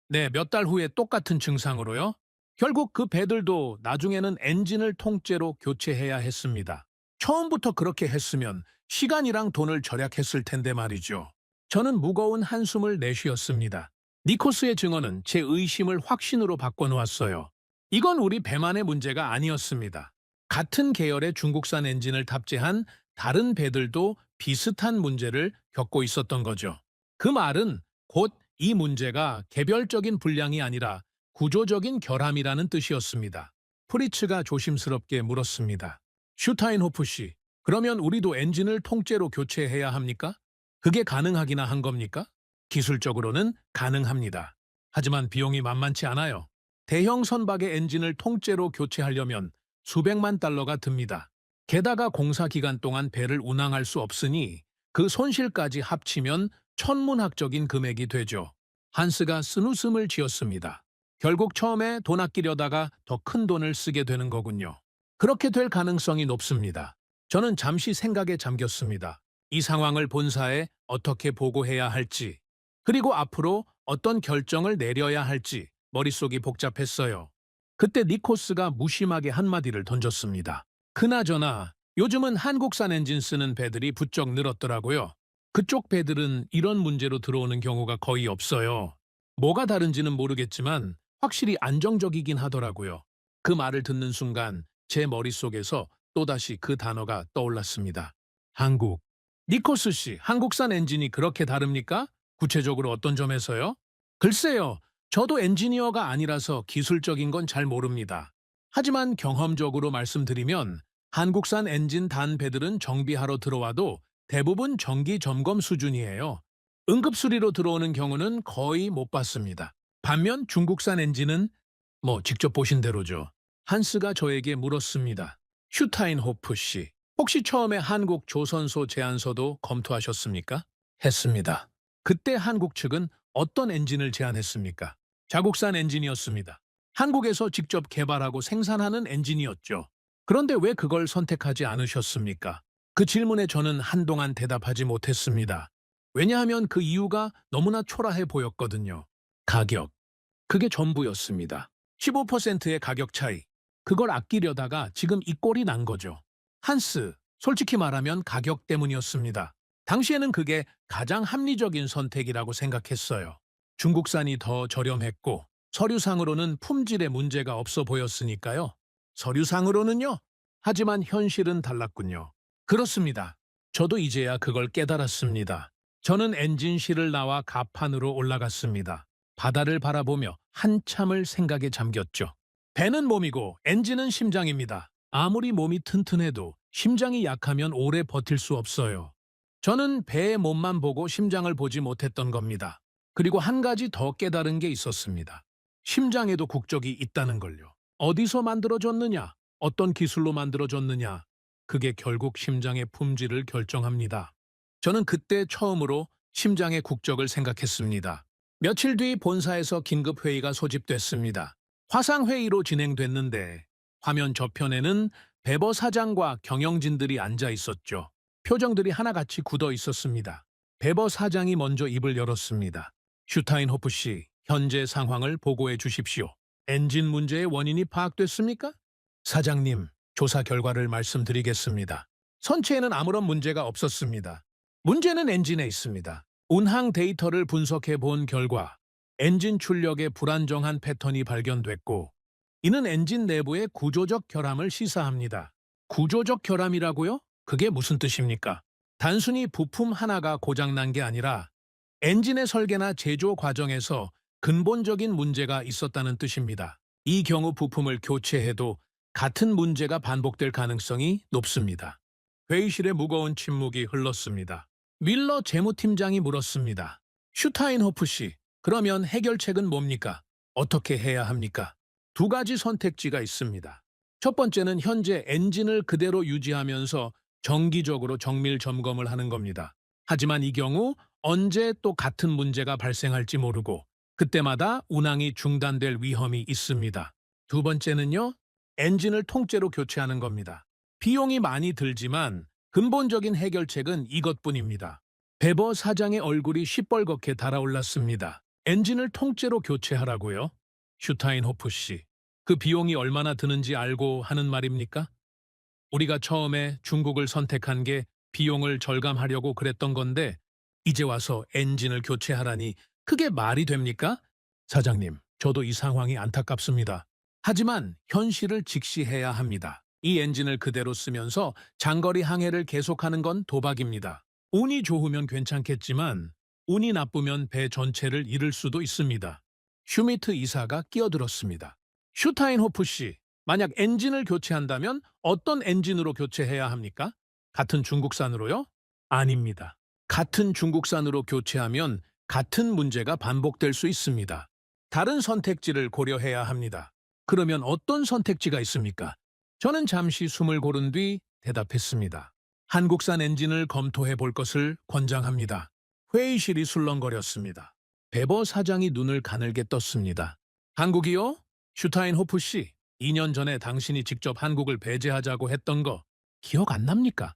네, 몇 달 후에 똑같은 증상으로요. 결국 그 배들도 나중에는 엔진을 통째로 교체해야 했습니다. 처음부터 그렇게 했으면 시간이랑 돈을 절약했을 텐데 말이죠. 저는 무거운 한숨을 내쉬었습니다. 니코스의 증언은 제 의심을 확신으로 바꿔놓았어요. 이건 우리 배만의 문제가 아니었습니다. 같은 계열의 중국산 엔진을 탑재한 다른 배들도 비슷한 문제를 겪고 있었던 거죠. 그 말은 곧 이 문제가 개별적인 불량이 아니라 구조적인 결함이라는 뜻이었습니다. 프리츠가 조심스럽게 물었습니다. 슈타인호프 씨, 그러면 우리도 엔진을 통째로 교체해야 합니까? 그게 가능하기나 한 겁니까? 기술적으로는 가능합니다. 하지만 비용이 만만치 않아요. 대형 선박의 엔진을 통째로 교체하려면 수백만 달러가 듭니다. 게다가 공사 기간 동안 배를 운항할 수 없으니 그 손실까지 합치면 천문학적인 금액이 되죠. 한스가 쓴웃음을 지었습니다. 결국 처음에 돈 아끼려다가 더 큰 돈을 쓰게 되는 거군요. 그렇게 될 가능성이 높습니다. 저는 잠시 생각에 잠겼습니다. 이 상황을 본사에 어떻게 보고해야 할지, 그리고 앞으로 어떤 결정을 내려야 할지 머릿속이 복잡했어요. 그때 니코스가 무심하게 한마디를 던졌습니다. 그나저나 요즘은 한국산 엔진 쓰는 배들이 부쩍 늘었더라고요. 그쪽 배들은 이런 문제로 들어오는 경우가 거의 없어요. 뭐가 다른지는 모르겠지만 확실히 안정적이긴 하더라고요. 그 말을 듣는 순간 제 머릿속에서 또다시 그 단어가 떠올랐습니다. 한국. 니코스 씨, 한국산 엔진이 그렇게 다릅니까? 구체적으로 어떤 점에서요? 글쎄요, 저도 엔지니어가 아니라서 기술적인 건 잘 모릅니다. 하지만 경험적으로 말씀드리면 한국산 엔진 단 배들은 정비하러 들어와도 대부분 정기 점검 수준이에요. 응급수리로 들어오는 경우는 거의 못 봤습니다. 반면 중국산 엔진은 직접 보신 대로죠. 한스가 저에게 물었습니다. 슈타인호프 씨, 혹시 처음에 한국 조선소 제안서도 검토하셨습니까? 했습니다. 그때 한국 측은 어떤 엔진을 제안했습니까? 자국산 엔진이었습니다. 한국에서 직접 개발하고 생산하는 엔진이었죠. 그런데 왜 그걸 선택하지 않으셨습니까? 그 질문에 저는 한동안 대답하지 못했습니다. 왜냐하면 그 이유가 너무나 초라해 보였거든요. 가격. 그게 전부였습니다. 15%의 가격 차이. 그걸 아끼려다가 지금 이 꼴이 난 거죠. 한스, 솔직히 말하면 가격 때문이었습니다. 당시에는 그게 가장 합리적인 선택이라고 생각했어요. 중국산이 더 저렴했고 서류상으로는 품질에 문제가 없어 보였으니까요. 서류상으로는요. 하지만 현실은 달랐군요. 그렇습니다. 저도 이제야 그걸 깨달았습니다. 저는 엔진실을 나와 갑판으로 올라갔습니다. 바다를 바라보며 한참을 생각에 잠겼죠. 배는 몸이고 엔진은 심장입니다. 아무리 몸이 튼튼해도 심장이 약하면 오래 버틸 수 없어요. 저는 배의 몸만 보고 심장을 보지 못했던 겁니다. 그리고 한 가지 더 깨달은 게 있었습니다. 심장에도 국적이 있다는 걸요. 어디서 만들어졌느냐, 어떤 기술로 만들어졌느냐, 그게 결국 심장의 품질을 결정합니다. 저는 그때 처음으로 심장의 국적을 생각했습니다. 며칠 뒤 본사에서 긴급회의가 소집됐습니다. 화상회의로 진행됐는데 화면 저편에는 베버 사장과 경영진들이 앉아 있었죠. 표정들이 하나같이 굳어 있었습니다. 베버 사장이 먼저 입을 열었습니다. 슈타인호프 씨, 현재 상황을 보고해 주십시오. 엔진 문제의 원인이 파악됐습니까? 사장님, 조사 결과를 말씀드리겠습니다. 선체에는 아무런 문제가 없었습니다. 문제는 엔진에 있습니다. 운항 데이터를 분석해 본 결과 엔진 출력에 불안정한 패턴이 발견됐고 이는 엔진 내부의 구조적 결함을 시사합니다. 구조적 결함이라고요? 그게 무슨 뜻입니까? 단순히 부품 하나가 고장난 게 아니라 엔진의 설계나 제조 과정에서 근본적인 문제가 있었다는 뜻입니다. 이 경우 부품을 교체해도 같은 문제가 반복될 가능성이 높습니다. 회의실에 무거운 침묵이 흘렀습니다. 밀러 재무팀장이 물었습니다. 슈타인호프 씨, 그러면 해결책은 뭡니까? 어떻게 해야 합니까? 두 가지 선택지가 있습니다. 첫 번째는 현재 엔진을 그대로 유지하면서 정기적으로 정밀 점검을 하는 겁니다. 하지만 이 경우 언제 또 같은 문제가 발생할지 모르고 그때마다 운항이 중단될 위험이 있습니다. 두 번째는요, 엔진을 통째로 교체하는 겁니다. 비용이 많이 들지만 근본적인 해결책은 이것뿐입니다. 베버 사장의 얼굴이 시뻘겋게 달아올랐습니다. 엔진을 통째로 교체하라고요? 슈타인호프 씨, 그 비용이 얼마나 드는지 알고 하는 말입니까? 우리가 처음에 중국을 선택한 게 비용을 절감하려고 그랬던 건데 이제 와서 엔진을 교체하라니 그게 말이 됩니까? 사장님, 저도 이 상황이 안타깝습니다. 하지만 현실을 직시해야 합니다. 이 엔진을 그대로 쓰면서 장거리 항해를 계속하는 건 도박입니다. 운이 좋으면 괜찮겠지만 운이 나쁘면 배 전체를 잃을 수도 있습니다. 슈미트 이사가 끼어들었습니다. 슈타인호프 씨, 만약 엔진을 교체한다면 어떤 엔진으로 교체해야 합니까? 같은 중국산으로요? 아닙니다. 같은 중국산으로 교체하면 같은 문제가 반복될 수 있습니다. 다른 선택지를 고려해야 합니다. 그러면 어떤 선택지가 있습니까? 저는 잠시 숨을 고른 뒤 대답했습니다. 한국산 엔진을 검토해 볼 것을 권장합니다. 회의실이 술렁거렸습니다. 베버 사장이 눈을 가늘게 떴습니다. 한국이요? 슈타인호프 씨, 2년 전에 당신이 직접 한국을 배제하자고 했던 거 기억 안 납니까?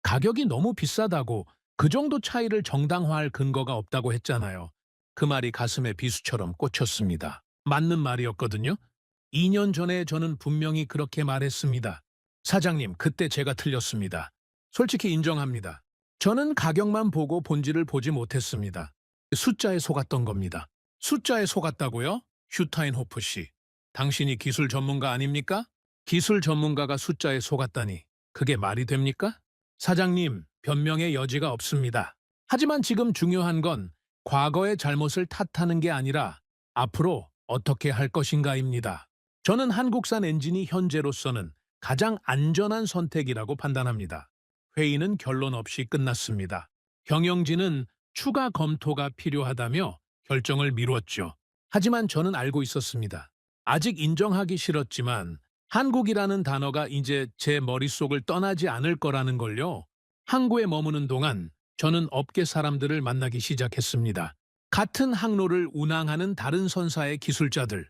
가격이 너무 비싸다고 그 정도 차이를 정당화할 근거가 없다고 했잖아요. 그 말이 가슴에 비수처럼 꽂혔습니다. 맞는 말이었거든요. 2년 전에 저는 분명히 그렇게 말했습니다. 사장님, 그때 제가 틀렸습니다. 솔직히 인정합니다. 저는 가격만 보고 본질을 보지 못했습니다. 숫자에 속았던 겁니다. 숫자에 속았다고요? 슈타인호프 씨. 당신이 기술 전문가 아닙니까? 기술 전문가가 숫자에 속았다니 그게 말이 됩니까? 사장님, 변명의 여지가 없습니다. 하지만 지금 중요한 건 과거의 잘못을 탓하는 게 아니라 앞으로 어떻게 할 것인가입니다. 저는 한국산 엔진이 현재로서는 가장 안전한 선택이라고 판단합니다. 회의는 결론 없이 끝났습니다. 경영진은 추가 검토가 필요하다며 결정을 미뤘죠. 하지만 저는 알고 있었습니다. 아직 인정하기 싫었지만 한국이라는 단어가 이제 제 머릿속을 떠나지 않을 거라는 걸요. 항구에 머무는 동안 저는 업계 사람들을 만나기 시작했습니다. 같은 항로를 운항하는 다른 선사의 기술자들,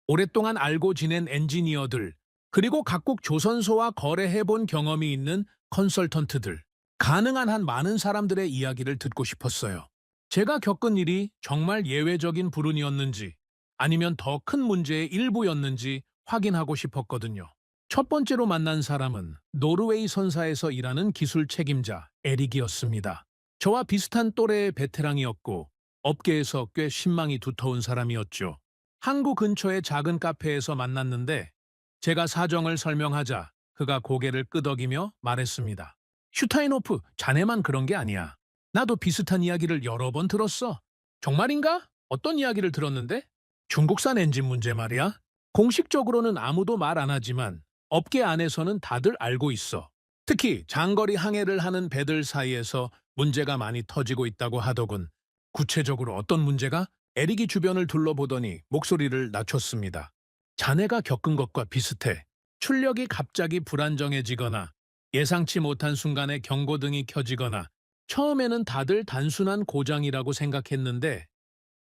오랫동안 알고 지낸 엔지니어들, 그리고 각국 조선소와 거래해본 경험이 있는 컨설턴트들, 가능한 한 많은 사람들의 이야기를 듣고 싶었어요. 제가 겪은 일이 정말 예외적인 불운이었는지 아니면 더 큰 문제의 일부였는지 확인하고 싶었거든요. 첫 번째로 만난 사람은 노르웨이 선사에서 일하는 기술 책임자 에릭이었습니다. 저와 비슷한 또래의 베테랑이었고 업계에서 꽤 신망이 두터운 사람이었죠. 항구 근처의 작은 카페에서 만났는데 제가 사정을 설명하자 그가 고개를 끄덕이며 말했습니다. 슈타인호프, 자네만 그런 게 아니야. 나도 비슷한 이야기를 여러 번 들었어. 정말인가? 어떤 이야기를 들었는데? 중국산 엔진 문제 말이야. 공식적으로는 아무도 말 안 하지만 업계 안에서는 다들 알고 있어. 특히 장거리 항해를 하는 배들 사이에서 문제가 많이 터지고 있다고 하더군. 구체적으로 어떤 문제가? 에릭이 주변을 둘러보더니 목소리를 낮췄습니다. 자네가 겪은 것과 비슷해. 출력이 갑자기 불안정해지거나 예상치 못한 순간에 경고등이 켜지거나 처음에는 다들 단순한 고장이라고 생각했는데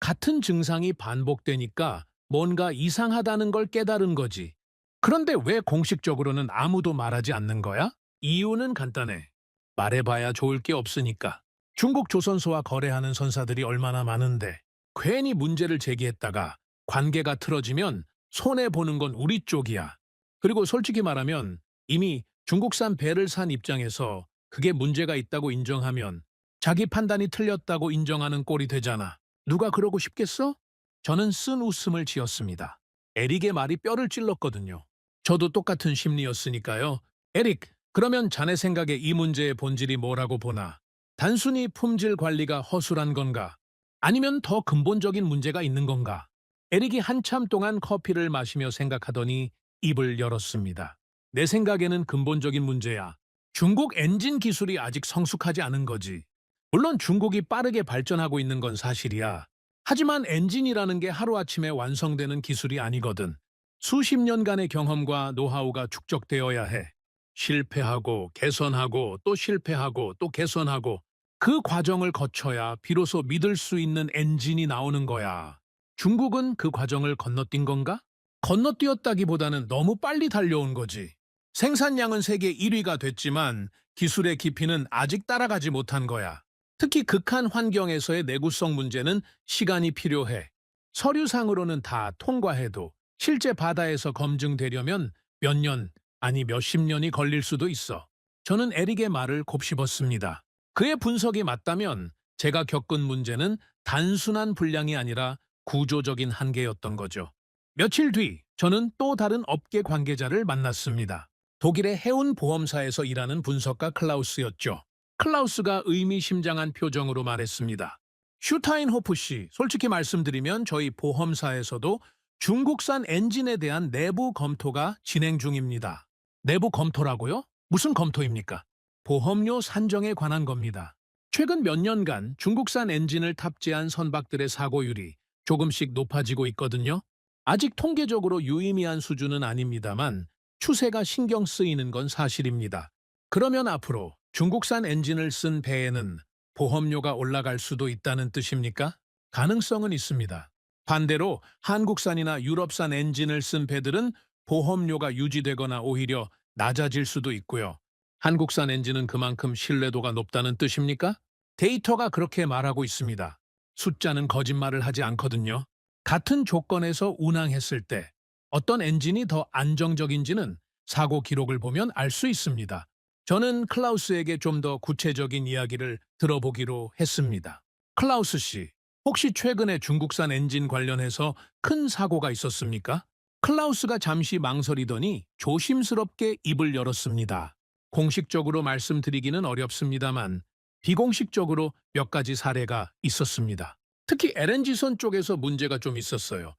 같은 증상이 반복되니까 뭔가 이상하다는 걸 깨달은 거지. 그런데 왜 공식적으로는 아무도 말하지 않는 거야? 이유는 간단해. 말해봐야 좋을 게 없으니까. 중국 조선소와 거래하는 선사들이 얼마나 많은데 괜히 문제를 제기했다가 관계가 틀어지면 손해보는 건 우리 쪽이야. 그리고 솔직히 말하면 이미 중국산 배를 산 입장에서 그게 문제가 있다고 인정하면 자기 판단이 틀렸다고 인정하는 꼴이 되잖아. 누가 그러고 싶겠어? 저는 쓴 웃음을 지었습니다. 에릭의 말이 뼈를 찔렀거든요. 저도 똑같은 심리였으니까요. 에릭, 그러면 자네 생각에 이 문제의 본질이 뭐라고 보나? 단순히 품질 관리가 허술한 건가? 아니면 더 근본적인 문제가 있는 건가? 에릭이 한참 동안 커피를 마시며 생각하더니 입을 열었습니다. 내 생각에는 근본적인 문제야. 중국 엔진 기술이 아직 성숙하지 않은 거지. 물론 중국이 빠르게 발전하고 있는 건 사실이야. 하지만 엔진이라는 게 하루아침에 완성되는 기술이 아니거든. 수십 년간의 경험과 노하우가 축적되어야 해. 실패하고 개선하고 또 실패하고 또 개선하고 그 과정을 거쳐야 비로소 믿을 수 있는 엔진이 나오는 거야. 중국은 그 과정을 건너뛴 건가? 건너뛰었다기보다는 너무 빨리 달려온 거지. 생산량은 세계 1위가 됐지만 기술의 깊이는 아직 따라가지 못한 거야. 특히 극한 환경에서의 내구성 문제는 시간이 필요해. 서류상으로는 다 통과해도 실제 바다에서 검증되려면 몇 년, 아니 몇십 년이 걸릴 수도 있어. 저는 에릭의 말을 곱씹었습니다. 그의 분석이 맞다면 제가 겪은 문제는 단순한 불량이 아니라 구조적인 한계였던 거죠. 며칠 뒤 저는 또 다른 업계 관계자를 만났습니다. 독일의 해운 보험사에서 일하는 분석가 클라우스였죠. 클라우스가 의미심장한 표정으로 말했습니다. 슈타인호프 씨, 솔직히 말씀드리면 저희 보험사에서도 중국산 엔진에 대한 내부 검토가 진행 중입니다. 내부 검토라고요? 무슨 검토입니까? 보험료 산정에 관한 겁니다. 최근 몇 년간 중국산 엔진을 탑재한 선박들의 사고율이 조금씩 높아지고 있거든요. 아직 통계적으로 유의미한 수준은 아닙니다만 추세가 신경 쓰이는 건 사실입니다. 그러면 앞으로 중국산 엔진을 쓴 배에는 보험료가 올라갈 수도 있다는 뜻입니까? 가능성은 있습니다. 반대로 한국산이나 유럽산 엔진을 쓴 배들은 보험료가 유지되거나 오히려 낮아질 수도 있고요. 한국산 엔진은 그만큼 신뢰도가 높다는 뜻입니까? 데이터가 그렇게 말하고 있습니다. 숫자는 거짓말을 하지 않거든요. 같은 조건에서 운항했을 때 어떤 엔진이 더 안정적인지는 사고 기록을 보면 알 수 있습니다. 저는 클라우스에게 좀 더 구체적인 이야기를 들어보기로 했습니다. 클라우스 씨, 혹시 최근에 중국산 엔진 관련해서 큰 사고가 있었습니까? 클라우스가 잠시 망설이더니 조심스럽게 입을 열었습니다. 공식적으로 말씀드리기는 어렵습니다만 비공식적으로 몇 가지 사례가 있었습니다. 특히 LNG선 쪽에서 문제가 좀 있었어요.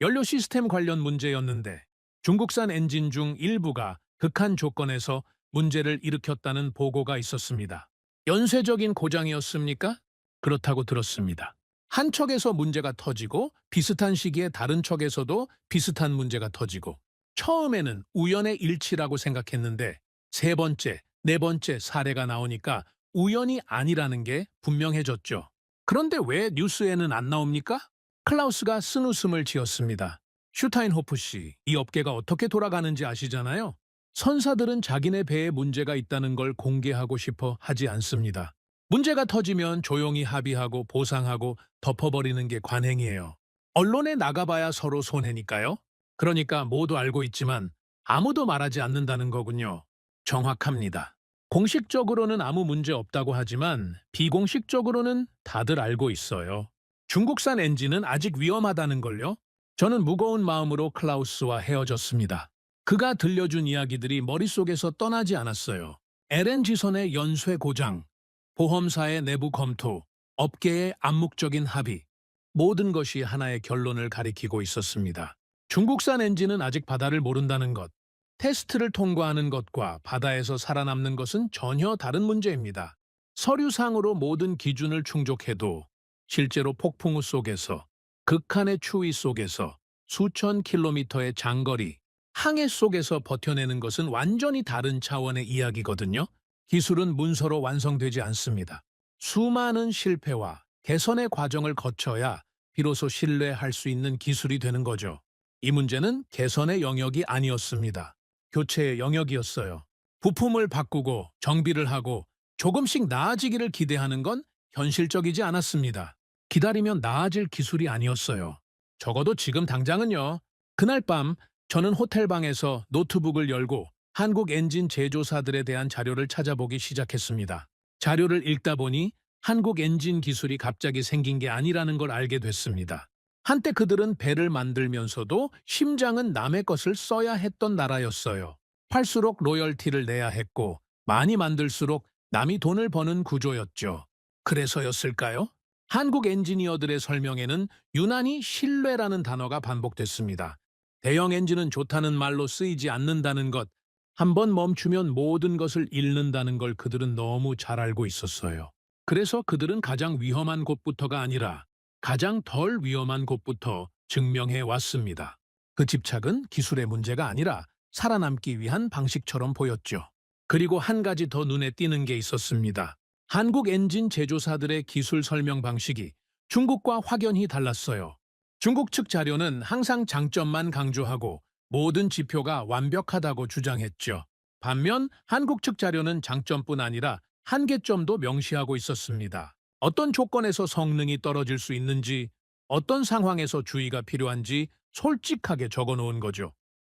연료 시스템 관련 문제였는데 중국산 엔진 중 일부가 극한 조건에서 문제를 일으켰다는 보고가 있었습니다. 연쇄적인 고장이었습니까? 그렇다고 들었습니다. 한 척에서 문제가 터지고 비슷한 시기에 다른 척에서도 비슷한 문제가 터지고 처음에는 우연의 일치라고 생각했는데 세 번째, 네 번째 사례가 나오니까 우연이 아니라는 게 분명해졌죠. 그런데 왜 뉴스에는 안 나옵니까? 클라우스가 쓴웃음을 지었습니다. 슈타인호프 씨, 이 업계가 어떻게 돌아가는지 아시잖아요? 선사들은 자기네 배에 문제가 있다는 걸 공개하고 싶어 하지 않습니다. 문제가 터지면 조용히 합의하고 보상하고 덮어버리는 게 관행이에요. 언론에 나가봐야 서로 손해니까요. 그러니까 모두 알고 있지만 아무도 말하지 않는다는 거군요. 정확합니다. 공식적으로는 아무 문제 없다고 하지만 비공식적으로는 다들 알고 있어요. 중국산 엔진은 아직 위험하다는 걸요. 저는 무거운 마음으로 클라우스와 헤어졌습니다. 그가 들려준 이야기들이 머릿속에서 떠나지 않았어요. LNG선의 연쇄 고장, 보험사의 내부 검토, 업계의 암묵적인 합의, 모든 것이 하나의 결론을 가리키고 있었습니다. 중국산 엔진은 아직 바다를 모른다는 것, 테스트를 통과하는 것과 바다에서 살아남는 것은 전혀 다른 문제입니다. 서류상으로 모든 기준을 충족해도 실제로 폭풍우 속에서, 극한의 추위 속에서, 수천 킬로미터의 장거리, 항해 속에서 버텨내는 것은 완전히 다른 차원의 이야기거든요. 기술은 문서로 완성되지 않습니다. 수많은 실패와 개선의 과정을 거쳐야 비로소 신뢰할 수 있는 기술이 되는 거죠. 이 문제는 개선의 영역이 아니었습니다. 교체의 영역이었어요. 부품을 바꾸고 정비를 하고 조금씩 나아지기를 기대하는 건 현실적이지 않았습니다. 기다리면 나아질 기술이 아니었어요. 적어도 지금 당장은요. 그날 밤 저는 호텔방에서 노트북을 열고 한국 엔진 제조사들에 대한 자료를 찾아보기 시작했습니다. 자료를 읽다 보니 한국 엔진 기술이 갑자기 생긴 게 아니라는 걸 알게 됐습니다. 한때 그들은 배를 만들면서도 심장은 남의 것을 써야 했던 나라였어요. 팔수록 로열티를 내야 했고 많이 만들수록 남이 돈을 버는 구조였죠. 그래서였을까요? 한국 엔지니어들의 설명에는 유난히 신뢰라는 단어가 반복됐습니다. 대형 엔진은 좋다는 말로 쓰이지 않는다는 것, 한번 멈추면 모든 것을 잃는다는 걸 그들은 너무 잘 알고 있었어요. 그래서 그들은 가장 위험한 곳부터가 아니라 가장 덜 위험한 곳부터 증명해 왔습니다. 그 집착은 기술의 문제가 아니라 살아남기 위한 방식처럼 보였죠. 그리고 한 가지 더 눈에 띄는 게 있었습니다. 한국 엔진 제조사들의 기술 설명 방식이 중국과 확연히 달랐어요. 중국 측 자료는 항상 장점만 강조하고 모든 지표가 완벽하다고 주장했죠. 반면 한국 측 자료는 장점뿐 아니라 한계점도 명시하고 있었습니다. 어떤 조건에서 성능이 떨어질 수 있는지, 어떤 상황에서 주의가 필요한지 솔직하게 적어 놓은 거죠.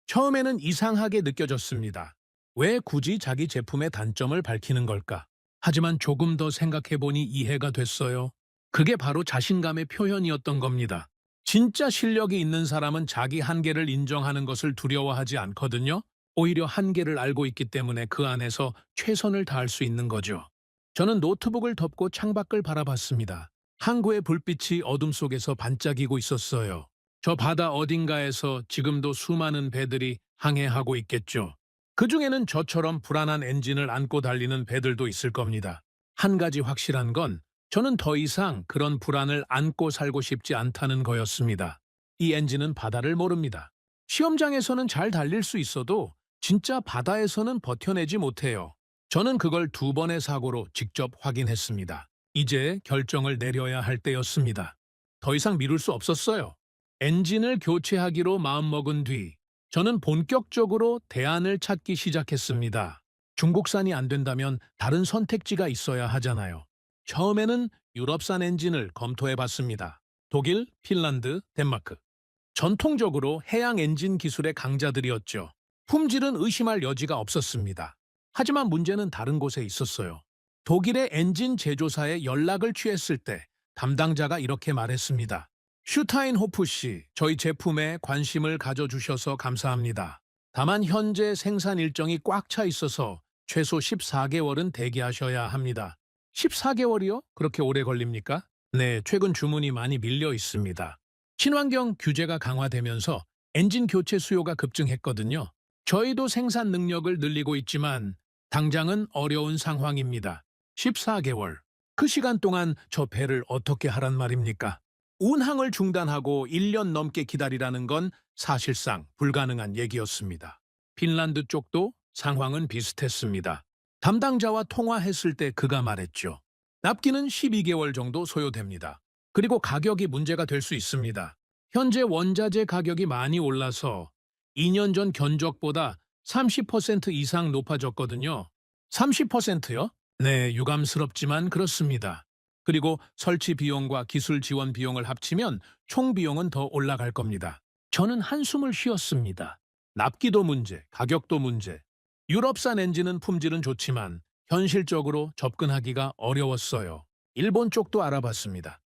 처음에는 이상하게 느껴졌습니다. 왜 굳이 자기 제품의 단점을 밝히는 걸까? 하지만 조금 더 생각해보니 이해가 됐어요. 그게 바로 자신감의 표현이었던 겁니다. 진짜 실력이 있는 사람은 자기 한계를 인정하는 것을 두려워하지 않거든요. 오히려 한계를 알고 있기 때문에 그 안에서 최선을 다할 수 있는 거죠. 저는 노트북을 덮고 창밖을 바라봤습니다. 항구의 불빛이 어둠 속에서 반짝이고 있었어요. 저 바다 어딘가에서 지금도 수많은 배들이 항해하고 있겠죠. 그중에는 저처럼 불안한 엔진을 안고 달리는 배들도 있을 겁니다. 한 가지 확실한 건 저는 더 이상 그런 불안을 안고 살고 싶지 않다는 거였습니다. 이 엔진은 바다를 모릅니다. 시험장에서는 잘 달릴 수 있어도 진짜 바다에서는 버텨내지 못해요. 저는 그걸 2번의 사고로 직접 확인했습니다. 이제 결정을 내려야 할 때였습니다. 더 이상 미룰 수 없었어요. 엔진을 교체하기로 마음먹은 뒤 저는 본격적으로 대안을 찾기 시작했습니다. 중국산이 안 된다면 다른 선택지가 있어야 하잖아요. 처음에는 유럽산 엔진을 검토해봤습니다. 독일, 핀란드, 덴마크. 전통적으로 해양 엔진 기술의 강자들이었죠. 품질은 의심할 여지가 없었습니다. 하지만 문제는 다른 곳에 있었어요. 독일의 엔진 제조사에 연락을 취했을 때 담당자가 이렇게 말했습니다. 슈타인호프 씨, 저희 제품에 관심을 가져주셔서 감사합니다. 다만 현재 생산 일정이 꽉 차 있어서 최소 14개월은 대기하셔야 합니다. 14개월이요? 그렇게 오래 걸립니까? 네, 최근 주문이 많이 밀려 있습니다. 친환경 규제가 강화되면서 엔진 교체 수요가 급증했거든요. 저희도 생산 능력을 늘리고 있지만 당장은 어려운 상황입니다. 14개월. 그 시간 동안 저 배를 어떻게 하란 말입니까? 운항을 중단하고 1년 넘게 기다리라는 건 사실상 불가능한 얘기였습니다. 핀란드 쪽도 상황은 비슷했습니다. 담당자와 통화했을 때 그가 말했죠. 납기는 12개월 정도 소요됩니다. 그리고 가격이 문제가 될 수 있습니다. 현재 원자재 가격이 많이 올라서 2년 전 견적보다 30% 이상 높아졌거든요. 30%요? 네, 유감스럽지만 그렇습니다. 그리고 설치 비용과 기술 지원 비용을 합치면 총 비용은 더 올라갈 겁니다. 저는 한숨을 쉬었습니다. 납기도 문제, 가격도 문제. 유럽산 엔진은 품질은 좋지만 현실적으로 접근하기가 어려웠어요. 일본 쪽도 알아봤습니다.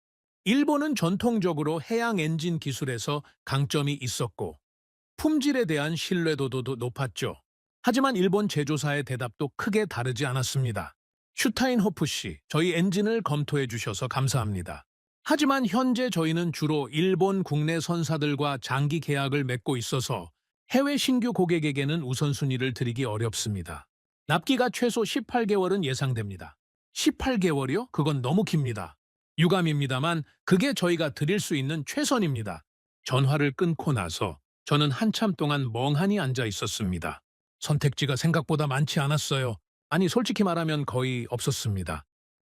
일본은 전통적으로 해양 엔진 기술에서 강점이 있었고 품질에 대한 신뢰도도 높았죠. 하지만 일본 제조사의 대답도 크게 다르지 않았습니다. 슈타인호프 씨, 저희 엔진을 검토해 주셔서 감사합니다. 하지만 현재 저희는 주로 일본 국내 선사들과 장기 계약을 맺고 있어서 해외 신규 고객에게는 우선순위를 드리기 어렵습니다. 납기가 최소 18개월은 예상됩니다. 18개월이요? 그건 너무 깁니다. 유감입니다만 그게 저희가 드릴 수 있는 최선입니다. 전화를 끊고 나서 저는 한참 동안 멍하니 앉아 있었습니다. 선택지가 생각보다 많지 않았어요. 아니, 솔직히 말하면 거의 없었습니다.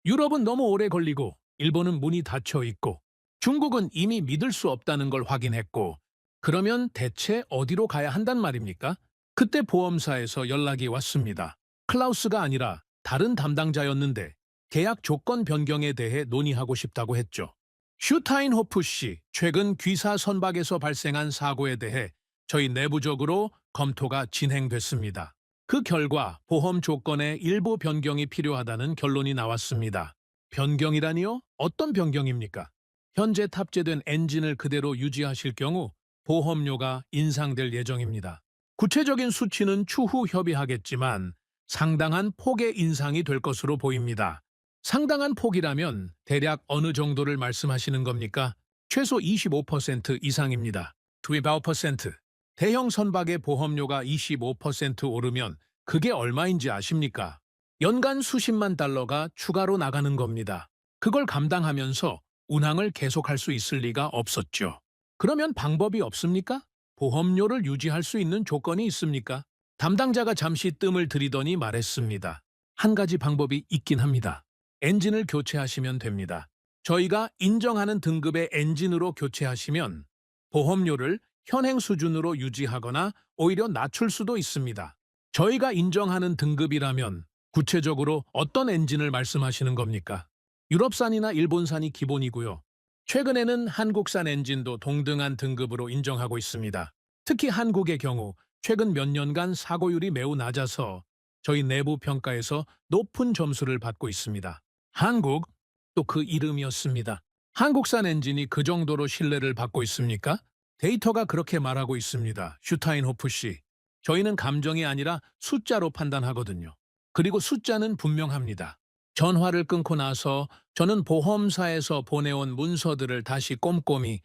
유럽은 너무 오래 걸리고 일본은 문이 닫혀 있고 중국은 이미 믿을 수 없다는 걸 확인했고 그러면 대체 어디로 가야 한단 말입니까? 그때 보험사에서 연락이 왔습니다. 클라우스가 아니라 다른 담당자였는데 계약 조건 변경에 대해 논의하고 싶다고 했죠. 슈타인호프 씨, 최근 귀사 선박에서 발생한 사고에 대해 저희 내부적으로 검토가 진행됐습니다. 그 결과 보험 조건에 일부 변경이 필요하다는 결론이 나왔습니다. 변경이라니요? 어떤 변경입니까? 현재 탑재된 엔진을 그대로 유지하실 경우 보험료가 인상될 예정입니다. 구체적인 수치는 추후 협의하겠지만 상당한 폭의 인상이 될 것으로 보입니다. 상당한 폭이라면 대략 어느 정도를 말씀하시는 겁니까? 최소 25% 이상입니다. 25%. 대형 선박의 보험료가 25% 오르면 그게 얼마인지 아십니까? 연간 수십만 달러가 추가로 나가는 겁니다. 그걸 감당하면서 운항을 계속할 수 있을 리가 없었죠. 그러면 방법이 없습니까? 보험료를 유지할 수 있는 조건이 있습니까? 담당자가 잠시 뜸을 들이더니 말했습니다. 한 가지 방법이 있긴 합니다. 엔진을 교체하시면 됩니다. 저희가 인정하는 등급의 엔진으로 교체하시면 보험료를 현행 수준으로 유지하거나 오히려 낮출 수도 있습니다. 저희가 인정하는 등급이라면 구체적으로 어떤 엔진을 말씀하시는 겁니까? 유럽산이나 일본산이 기본이고요. 최근에는 한국산 엔진도 동등한 등급으로 인정하고 있습니다. 특히 한국의 경우 최근 몇 년간 사고율이 매우 낮아서 저희 내부 평가에서 높은 점수를 받고 있습니다. 한국, 또 그 이름이었습니다. 한국산 엔진이 그 정도로 신뢰를 받고 있습니까? 데이터가 그렇게 말하고 있습니다. 슈타인호프 씨. 저희는 감정이 아니라 숫자로 판단하거든요. 그리고 숫자는 분명합니다. 전화를 끊고 나서 저는 보험사에서 보내온 문서들을 다시 꼼꼼히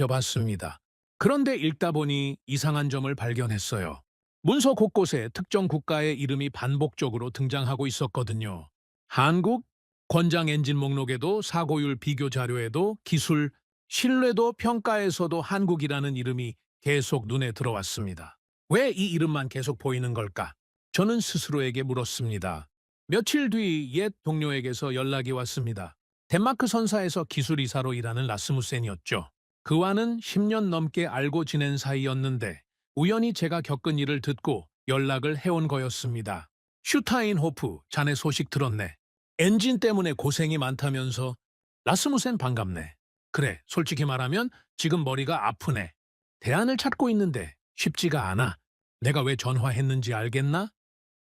살펴봤습니다. 그런데 읽다 보니 이상한 점을 발견했어요. 문서 곳곳에 특정 국가의 이름이 반복적으로 등장하고 있었거든요. 한국, 권장 엔진 목록에도 사고율 비교 자료에도 기술, 신뢰도 평가에서도 한국이라는 이름이 계속 눈에 들어왔습니다. 왜 이 이름만 계속 보이는 걸까? 저는 스스로에게 물었습니다. 며칠 뒤 옛 동료에게서 연락이 왔습니다. 덴마크 선사에서 기술이사로 일하는 라스무센이었죠. 그와는 10년 넘게 알고 지낸 사이였는데 우연히 제가 겪은 일을 듣고 연락을 해온 거였습니다. 슈타인호프, 자네 소식 들었네. 엔진 때문에 고생이 많다면서. 라스무센 반갑네. 그래, 솔직히 말하면 지금 머리가 아프네. 대안을 찾고 있는데 쉽지가 않아. 내가 왜 전화했는지 알겠나?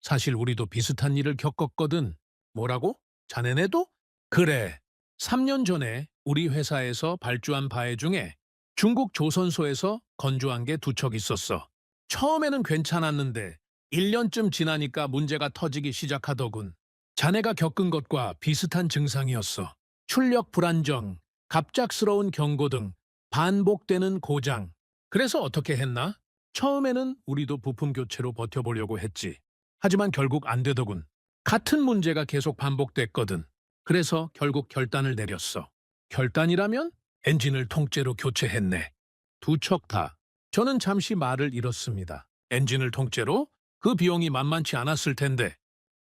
사실 우리도 비슷한 일을 겪었거든. 뭐라고? 자네네도? 그래. 3년 전에 우리 회사에서 발주한 바해 중에 중국 조선소에서 건조한 게 두 척 있었어. 처음에는 괜찮았는데 1년쯤 지나니까 문제가 터지기 시작하더군. 자네가 겪은 것과 비슷한 증상이었어. 출력 불안정, 갑작스러운 경고 등 반복되는 고장. 그래서 어떻게 했나? 처음에는 우리도 부품 교체로 버텨보려고 했지. 하지만 결국 안 되더군. 같은 문제가 계속 반복됐거든. 그래서 결국 결단을 내렸어. 결단이라면 엔진을 통째로 교체했네. 두 척 다. 저는 잠시 말을 잃었습니다. 엔진을 통째로? 그 비용이 만만치 않았을 텐데.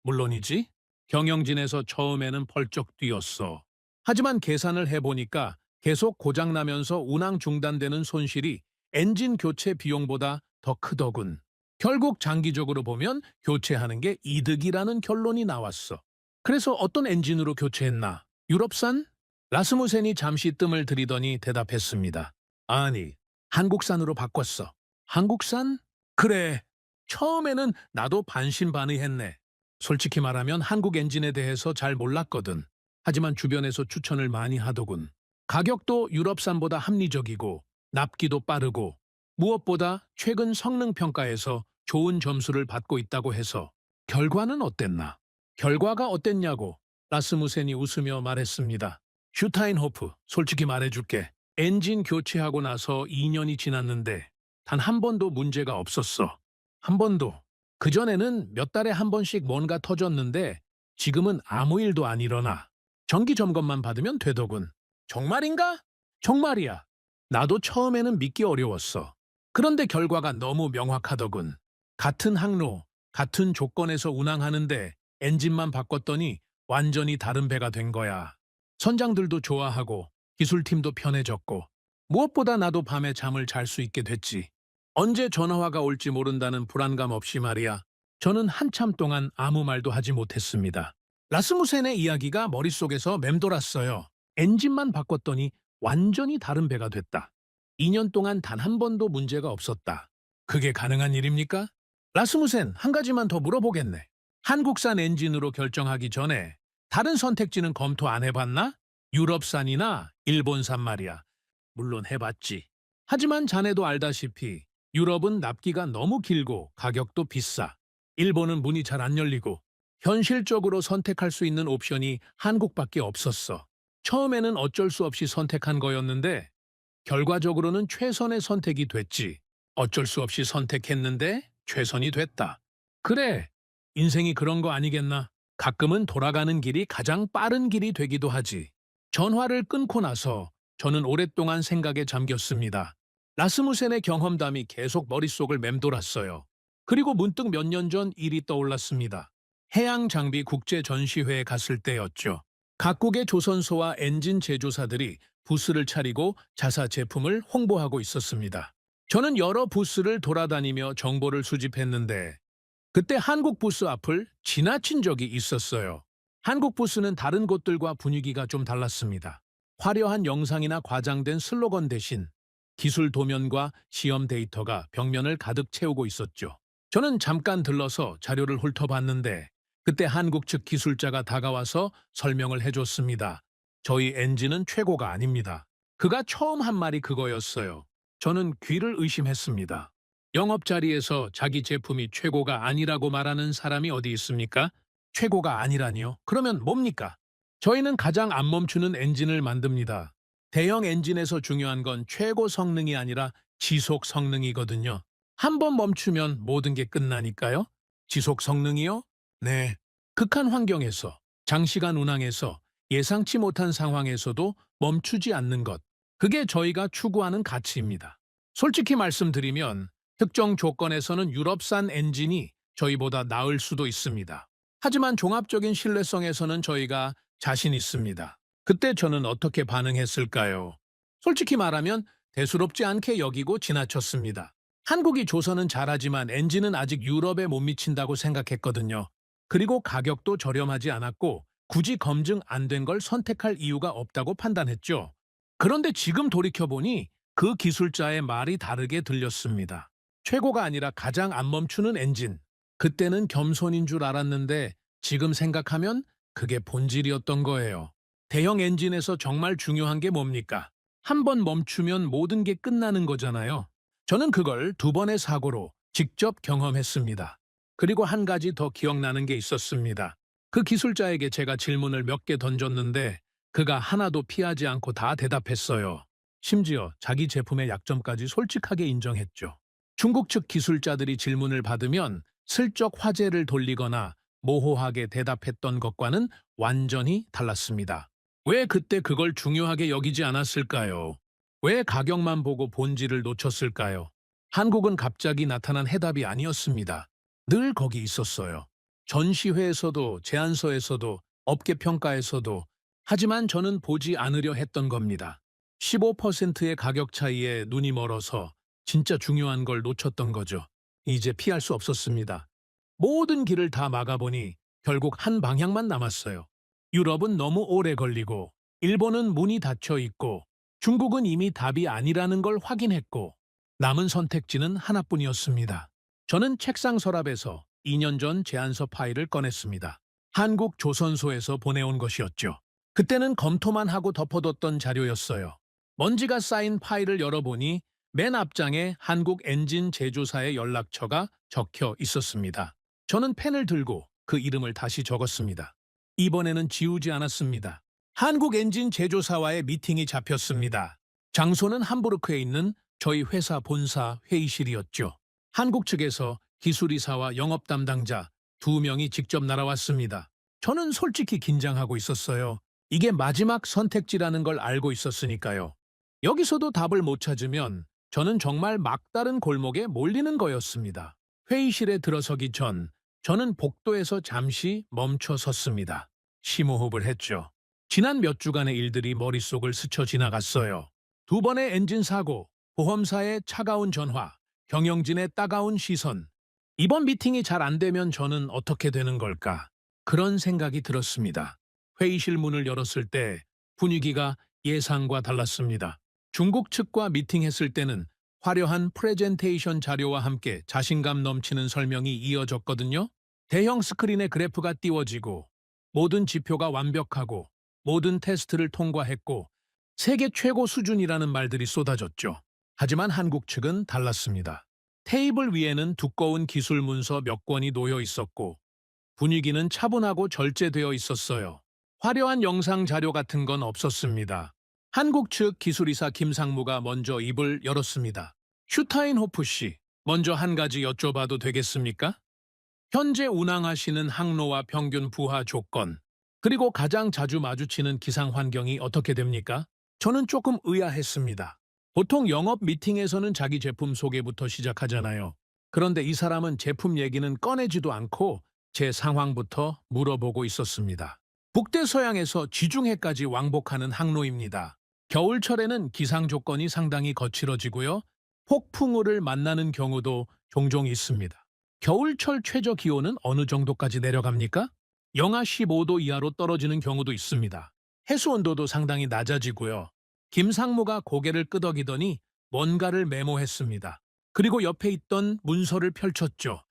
물론이지. 경영진에서 처음에는 펄쩍 뛰었어. 하지만 계산을 해보니까 계속 고장나면서 운항 중단되는 손실이 엔진 교체 비용보다 더 크더군. 결국 장기적으로 보면 교체하는 게 이득이라는 결론이 나왔어. 그래서 어떤 엔진으로 교체했나? 유럽산? 라스무센이 잠시 뜸을 들이더니 대답했습니다. 아니, 한국산으로 바꿨어. 한국산? 그래. 처음에는 나도 반신반의했네. 솔직히 말하면 한국 엔진에 대해서 잘 몰랐거든. 하지만 주변에서 추천을 많이 하더군. 가격도 유럽산보다 합리적이고 납기도 빠르고 무엇보다 최근 성능 평가에서 좋은 점수를 받고 있다고 해서 결과는 어땠나? 결과가 어땠냐고 라스무센이 웃으며 말했습니다. 슈타인호프, 솔직히 말해줄게. 엔진 교체하고 나서 2년이 지났는데 단 한 번도 문제가 없었어. 한 번도. 그전에는 몇 달에 한 번씩 뭔가 터졌는데 지금은 아무 일도 안 일어나. 정기 점검만 받으면 되더군. 정말인가? 정말이야. 나도 처음에는 믿기 어려웠어. 그런데 결과가 너무 명확하더군. 같은 항로, 같은 조건에서 운항하는데 엔진만 바꿨더니 완전히 다른 배가 된 거야. 선장들도 좋아하고 기술팀도 편해졌고 무엇보다 나도 밤에 잠을 잘 수 있게 됐지. 언제 전화화가 올지 모른다는 불안감 없이 말이야. 저는 한참 동안 아무 말도 하지 못했습니다. 라스무센의 이야기가 머릿속에서 맴돌았어요. 엔진만 바꿨더니 완전히 다른 배가 됐다. 2년 동안 단 한 번도 문제가 없었다. 그게 가능한 일입니까? 라스무센, 한 가지만 더 물어보겠네. 한국산 엔진으로 결정하기 전에 다른 선택지는 검토 안 해봤나? 유럽산이나 일본산 말이야. 물론 해봤지. 하지만 자네도 알다시피 유럽은 납기가 너무 길고 가격도 비싸. 일본은 문이 잘 안 열리고 현실적으로 선택할 수 있는 옵션이 한국밖에 없었어. 처음에는 어쩔 수 없이 선택한 거였는데 결과적으로는 최선의 선택이 됐지. 어쩔 수 없이 선택했는데 최선이 됐다. 그래, 인생이 그런 거 아니겠나? 가끔은 돌아가는 길이 가장 빠른 길이 되기도 하지. 전화를 끊고 나서 저는 오랫동안 생각에 잠겼습니다. 라스무센의 경험담이 계속 머릿속을 맴돌았어요. 그리고 문득 몇 년 전 일이 떠올랐습니다. 해양장비 국제전시회에 갔을 때였죠. 각국의 조선소와 엔진 제조사들이 부스를 차리고 자사 제품을 홍보하고 있었습니다. 저는 여러 부스를 돌아다니며 정보를 수집했는데 그때 한국 부스 앞을 지나친 적이 있었어요. 한국 부스는 다른 곳들과 분위기가 좀 달랐습니다. 화려한 영상이나 과장된 슬로건 대신 기술 도면과 시험 데이터가 벽면을 가득 채우고 있었죠. 저는 잠깐 들러서 자료를 훑어봤는데 그때 한국 측 기술자가 다가와서 설명을 해줬습니다. 저희 엔진은 최고가 아닙니다. 그가 처음 한 말이 그거였어요. 저는 귀를 의심했습니다. 영업 자리에서 자기 제품이 최고가 아니라고 말하는 사람이 어디 있습니까? 최고가 아니라니요? 그러면 뭡니까? 저희는 가장 안 멈추는 엔진을 만듭니다. 대형 엔진에서 중요한 건 최고 성능이 아니라 지속 성능이거든요. 한 번 멈추면 모든 게 끝나니까요. 지속 성능이요? 네. 극한 환경에서, 장시간 운항에서, 예상치 못한 상황에서도 멈추지 않는 것. 그게 저희가 추구하는 가치입니다. 솔직히 말씀드리면 특정 조건에서는 유럽산 엔진이 저희보다 나을 수도 있습니다. 하지만 종합적인 신뢰성에서는 저희가 자신 있습니다. 그때 저는 어떻게 반응했을까요? 솔직히 말하면 대수롭지 않게 여기고 지나쳤습니다. 한국이 조선은 잘하지만 엔진은 아직 유럽에 못 미친다고 생각했거든요. 그리고 가격도 저렴하지 않았고 굳이 검증 안 된 걸 선택할 이유가 없다고 판단했죠. 그런데 지금 돌이켜보니 그 기술자의 말이 다르게 들렸습니다. 최고가 아니라 가장 안 멈추는 엔진. 그때는 겸손인 줄 알았는데 지금 생각하면 그게 본질이었던 거예요. 대형 엔진에서 정말 중요한 게 뭡니까? 한 번 멈추면 모든 게 끝나는 거잖아요. 저는 그걸 2번의 사고로 직접 경험했습니다. 그리고 한 가지 더 기억나는 게 있었습니다. 그 기술자에게 제가 질문을 몇 개 던졌는데 그가 하나도 피하지 않고 다 대답했어요. 심지어 자기 제품의 약점까지 솔직하게 인정했죠. 중국 측 기술자들이 질문을 받으면 슬쩍 화제를 돌리거나 모호하게 대답했던 것과는 완전히 달랐습니다. 왜 그때 그걸 중요하게 여기지 않았을까요? 왜 가격만 보고 본질을 놓쳤을까요? 한국은 갑자기 나타난 해답이 아니었습니다. 늘 거기 있었어요. 전시회에서도 제안서에서도 업계 평가에서도. 하지만 저는 보지 않으려 했던 겁니다. 15%의 가격 차이에 눈이 멀어서 진짜 중요한 걸 놓쳤던 거죠. 이제 피할 수 없었습니다. 모든 길을 다 막아보니 결국 한 방향만 남았어요. 유럽은 너무 오래 걸리고 일본은 문이 닫혀 있고 중국은 이미 답이 아니라는 걸 확인했고 남은 선택지는 하나뿐이었습니다. 저는 책상 서랍에서 2년 전 제안서 파일을 꺼냈습니다. 한국 조선소에서 보내온 것이었죠. 그때는 검토만 하고 덮어뒀던 자료였어요. 먼지가 쌓인 파일을 열어보니 맨 앞장에 한국 엔진 제조사의 연락처가 적혀 있었습니다. 저는 펜을 들고 그 이름을 다시 적었습니다. 이번에는 지우지 않았습니다. 한국 엔진 제조사와의 미팅이 잡혔습니다. 장소는 함부르크에 있는 저희 회사 본사 회의실이었죠. 한국 측에서 기술이사와 영업 담당자 2명이 직접 날아왔습니다. 저는 솔직히 긴장하고 있었어요. 이게 마지막 선택지라는 걸 알고 있었으니까요. 여기서도 답을 못 찾으면 저는 정말 막다른 골목에 몰리는 거였습니다. 회의실에 들어서기 전 저는 복도에서 잠시 멈춰 섰습니다. 심호흡을 했죠. 지난 몇 주간의 일들이 머릿속을 스쳐 지나갔어요. 2번의 엔진 사고, 보험사의 차가운 전화, 경영진의 따가운 시선. 이번 미팅이 잘 안 되면 저는 어떻게 되는 걸까? 그런 생각이 들었습니다. 회의실 문을 열었을 때 분위기가 예상과 달랐습니다. 중국 측과 미팅했을 때는 화려한 프레젠테이션 자료와 함께 자신감 넘치는 설명이 이어졌거든요. 대형 스크린에 그래프가 띄워지고 모든 지표가 완벽하고 모든 테스트를 통과했고 세계 최고 수준이라는 말들이 쏟아졌죠. 하지만 한국 측은 달랐습니다. 테이블 위에는 두꺼운 기술 문서 몇 권이 놓여 있었고 분위기는 차분하고 절제되어 있었어요. 화려한 영상 자료 같은 건 없었습니다. 한국 측 기술이사 김상무가 먼저 입을 열었습니다. 슈타인호프 씨, 먼저 한 가지 여쭤봐도 되겠습니까? 현재 운항하시는 항로와 평균 부하 조건, 그리고 가장 자주 마주치는 기상 환경이 어떻게 됩니까? 저는 조금 의아했습니다. 보통 영업 미팅에서는 자기 제품 소개부터 시작하잖아요. 그런데 이 사람은 제품 얘기는 꺼내지도 않고 제 상황부터 물어보고 있었습니다. 북대서양에서 지중해까지 왕복하는 항로입니다. 겨울철에는 기상 조건이 상당히 거칠어지고요. 폭풍우를 만나는 경우도 종종 있습니다. 겨울철 최저 기온은 어느 정도까지 내려갑니까? 영하 15도 이하로 떨어지는 경우도 있습니다. 해수 온도도 상당히 낮아지고요. 김상무가 고개를 끄덕이더니 뭔가를 메모했습니다. 그리고 옆에 있던 문서를 펼쳤죠.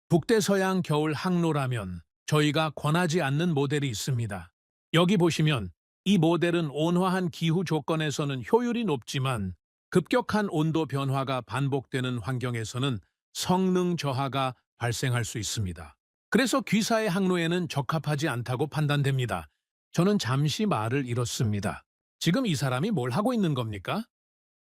북대서양 겨울 항로라면 저희가 권하지 않는 모델이 있습니다. 여기 보시면 이 모델은 온화한 기후 조건에서는 효율이 높지만 급격한 온도 변화가 반복되는 환경에서는 성능 저하가 발생할 수 있습니다. 그래서 귀사의 항로에는 적합하지 않다고 판단됩니다. 저는 잠시 말을 잃었습니다. 지금 이 사람이 뭘 하고 있는 겁니까?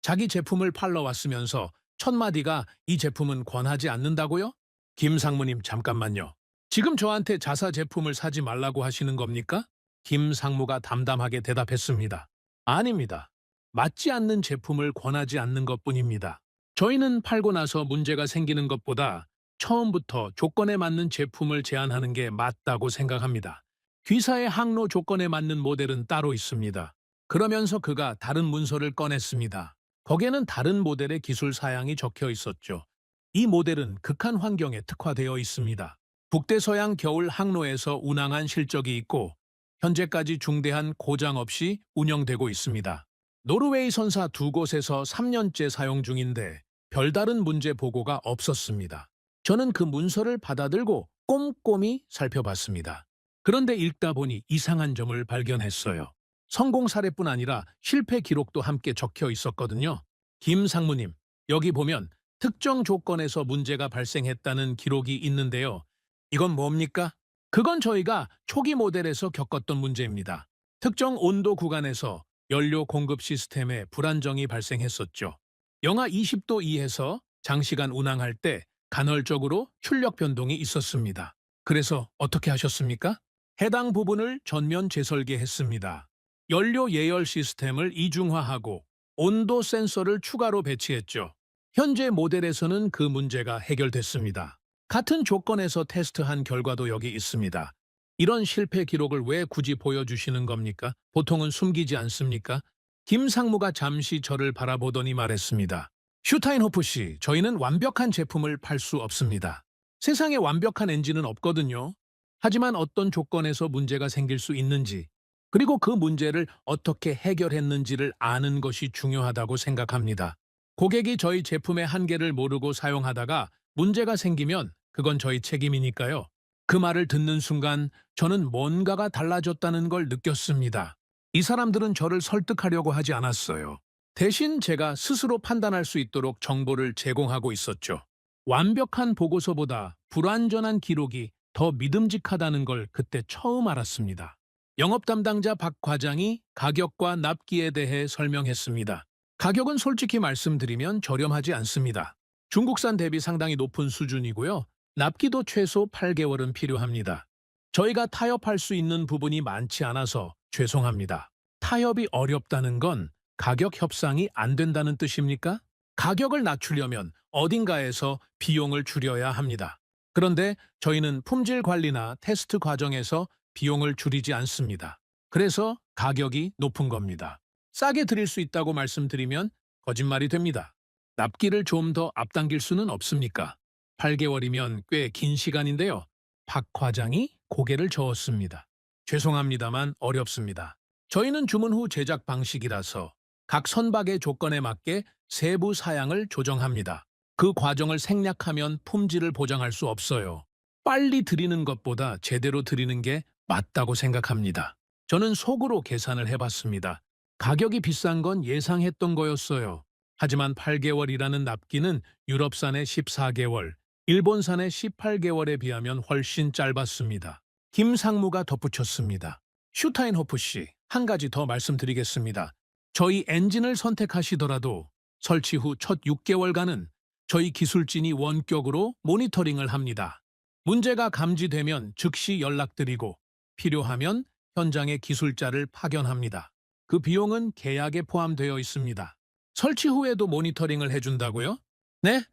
자기 제품을 팔러 왔으면서 첫 마디가 이 제품은 권하지 않는다고요? 김상무님 잠깐만요. 지금 저한테 자사 제품을 사지 말라고 하시는 겁니까? 김상무가 담담하게 대답했습니다. 아닙니다. 맞지 않는 제품을 권하지 않는 것뿐입니다. 저희는 팔고 나서 문제가 생기는 것보다 처음부터 조건에 맞는 제품을 제안하는 게 맞다고 생각합니다. 귀사의 항로 조건에 맞는 모델은 따로 있습니다. 그러면서 그가 다른 문서를 꺼냈습니다. 거기에는 다른 모델의 기술 사양이 적혀 있었죠. 이 모델은 극한 환경에 특화되어 있습니다. 북대서양 겨울 항로에서 운항한 실적이 있고 현재까지 중대한 고장 없이 운영되고 있습니다. 노르웨이 선사 2곳에서 3년째 사용 중인데 별다른 문제 보고가 없었습니다. 저는 그 문서를 받아들고 꼼꼼히 살펴봤습니다. 그런데 읽다 보니 이상한 점을 발견했어요. 성공 사례뿐 아니라 실패 기록도 함께 적혀 있었거든요. 김 상무님, 여기 보면 특정 조건에서 문제가 발생했다는 기록이 있는데요. 이건 뭡니까? 그건 저희가 초기 모델에서 겪었던 문제입니다. 특정 온도 구간에서 연료 공급 시스템에 불안정이 발생했었죠. 영하 20도 이하에서 장시간 운항할 때 간헐적으로 출력 변동이 있었습니다. 그래서 어떻게 하셨습니까? 해당 부분을 전면 재설계했습니다. 연료 예열 시스템을 이중화하고 온도 센서를 추가로 배치했죠. 현재 모델에서는 그 문제가 해결됐습니다. 같은 조건에서 테스트한 결과도 여기 있습니다. 이런 실패 기록을 왜 굳이 보여주시는 겁니까? 보통은 숨기지 않습니까? 김 상무가 잠시 저를 바라보더니 말했습니다. 슈타인호프 씨, 저희는 완벽한 제품을 팔 수 없습니다. 세상에 완벽한 엔진은 없거든요. 하지만 어떤 조건에서 문제가 생길 수 있는지, 그리고 그 문제를 어떻게 해결했는지를 아는 것이 중요하다고 생각합니다. 고객이 저희 제품의 한계를 모르고 사용하다가 문제가 생기면 그건 저희 책임이니까요. 그 말을 듣는 순간 저는 뭔가가 달라졌다는 걸 느꼈습니다. 이 사람들은 저를 설득하려고 하지 않았어요. 대신 제가 스스로 판단할 수 있도록 정보를 제공하고 있었죠. 완벽한 보고서보다 불완전한 기록이 더 믿음직하다는 걸 그때 처음 알았습니다. 영업 담당자 박 과장이 가격과 납기에 대해 설명했습니다. 가격은 솔직히 말씀드리면 저렴하지 않습니다. 중국산 대비 상당히 높은 수준이고요. 납기도 최소 8개월은 필요합니다. 저희가 타협할 수 있는 부분이 많지 않아서 죄송합니다. 타협이 어렵다는 건 가격 협상이 안 된다는 뜻입니까? 가격을 낮추려면 어딘가에서 비용을 줄여야 합니다. 그런데 저희는 품질 관리나 테스트 과정에서 비용을 줄이지 않습니다. 그래서 가격이 높은 겁니다. 싸게 드릴 수 있다고 말씀드리면 거짓말이 됩니다. 납기를 좀 더 앞당길 수는 없습니까? 8개월이면 꽤 긴 시간인데요. 박 과장이 고개를 저었습니다. 죄송합니다만 어렵습니다. 저희는 주문 후 제작 방식이라서 각 선박의 조건에 맞게 세부 사양을 조정합니다. 그 과정을 생략하면 품질을 보장할 수 없어요. 빨리 드리는 것보다 제대로 드리는 게 맞다고 생각합니다. 저는 속으로 계산을 해봤습니다. 가격이 비싼 건 예상했던 거였어요. 하지만 8개월이라는 납기는 유럽산의 14개월, 일본산의 18개월에 비하면 훨씬 짧았습니다. 김 상무가 덧붙였습니다. 슈타인호프 씨, 한 가지 더 말씀드리겠습니다. 저희 엔진을 선택하시더라도 설치 후 첫 6개월간은 저희 기술진이 원격으로 모니터링을 합니다. 문제가 감지되면 즉시 연락드리고 필요하면 현장에 기술자를 파견합니다. 그 비용은 계약에 포함되어 있습니다. 설치 후에도 모니터링을 해준다고요? 네?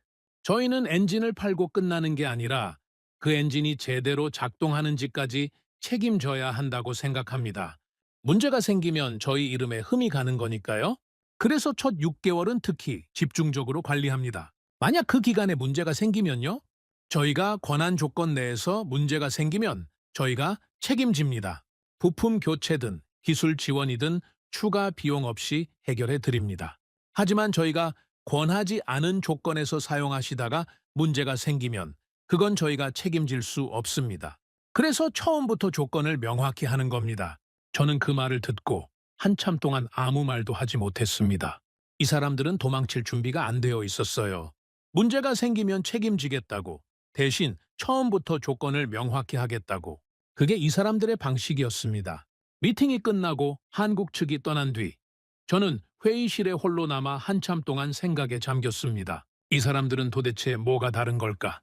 저희는 엔진을 팔고 끝나는 게 아니라 그 엔진이 제대로 작동하는지까지 책임져야 한다고 생각합니다. 문제가 생기면 저희 이름에 흠이 가는 거니까요. 그래서 첫 6개월은 특히 집중적으로 관리합니다. 만약 그 기간에 문제가 생기면요? 저희가 권한 조건 내에서 문제가 생기면 저희가 책임집니다. 부품 교체든 기술 지원이든 추가 비용 없이 해결해 드립니다. 하지만 저희가 권하지 않은 조건에서 사용하시다가 문제가 생기면 그건 저희가 책임질 수 없습니다. 그래서 처음부터 조건을 명확히 하는 겁니다. 저는 그 말을 듣고 한참 동안 아무 말도 하지 못했습니다. 이 사람들은 도망칠 준비가 안 되어 있었어요. 문제가 생기면 책임지겠다고, 대신 처음부터 조건을 명확히 하겠다고. 그게 이 사람들의 방식이었습니다. 미팅이 끝나고 한국 측이 떠난 뒤 저는 회의실에 홀로 남아 한참 동안 생각에 잠겼습니다. 이 사람들은 도대체 뭐가 다른 걸까?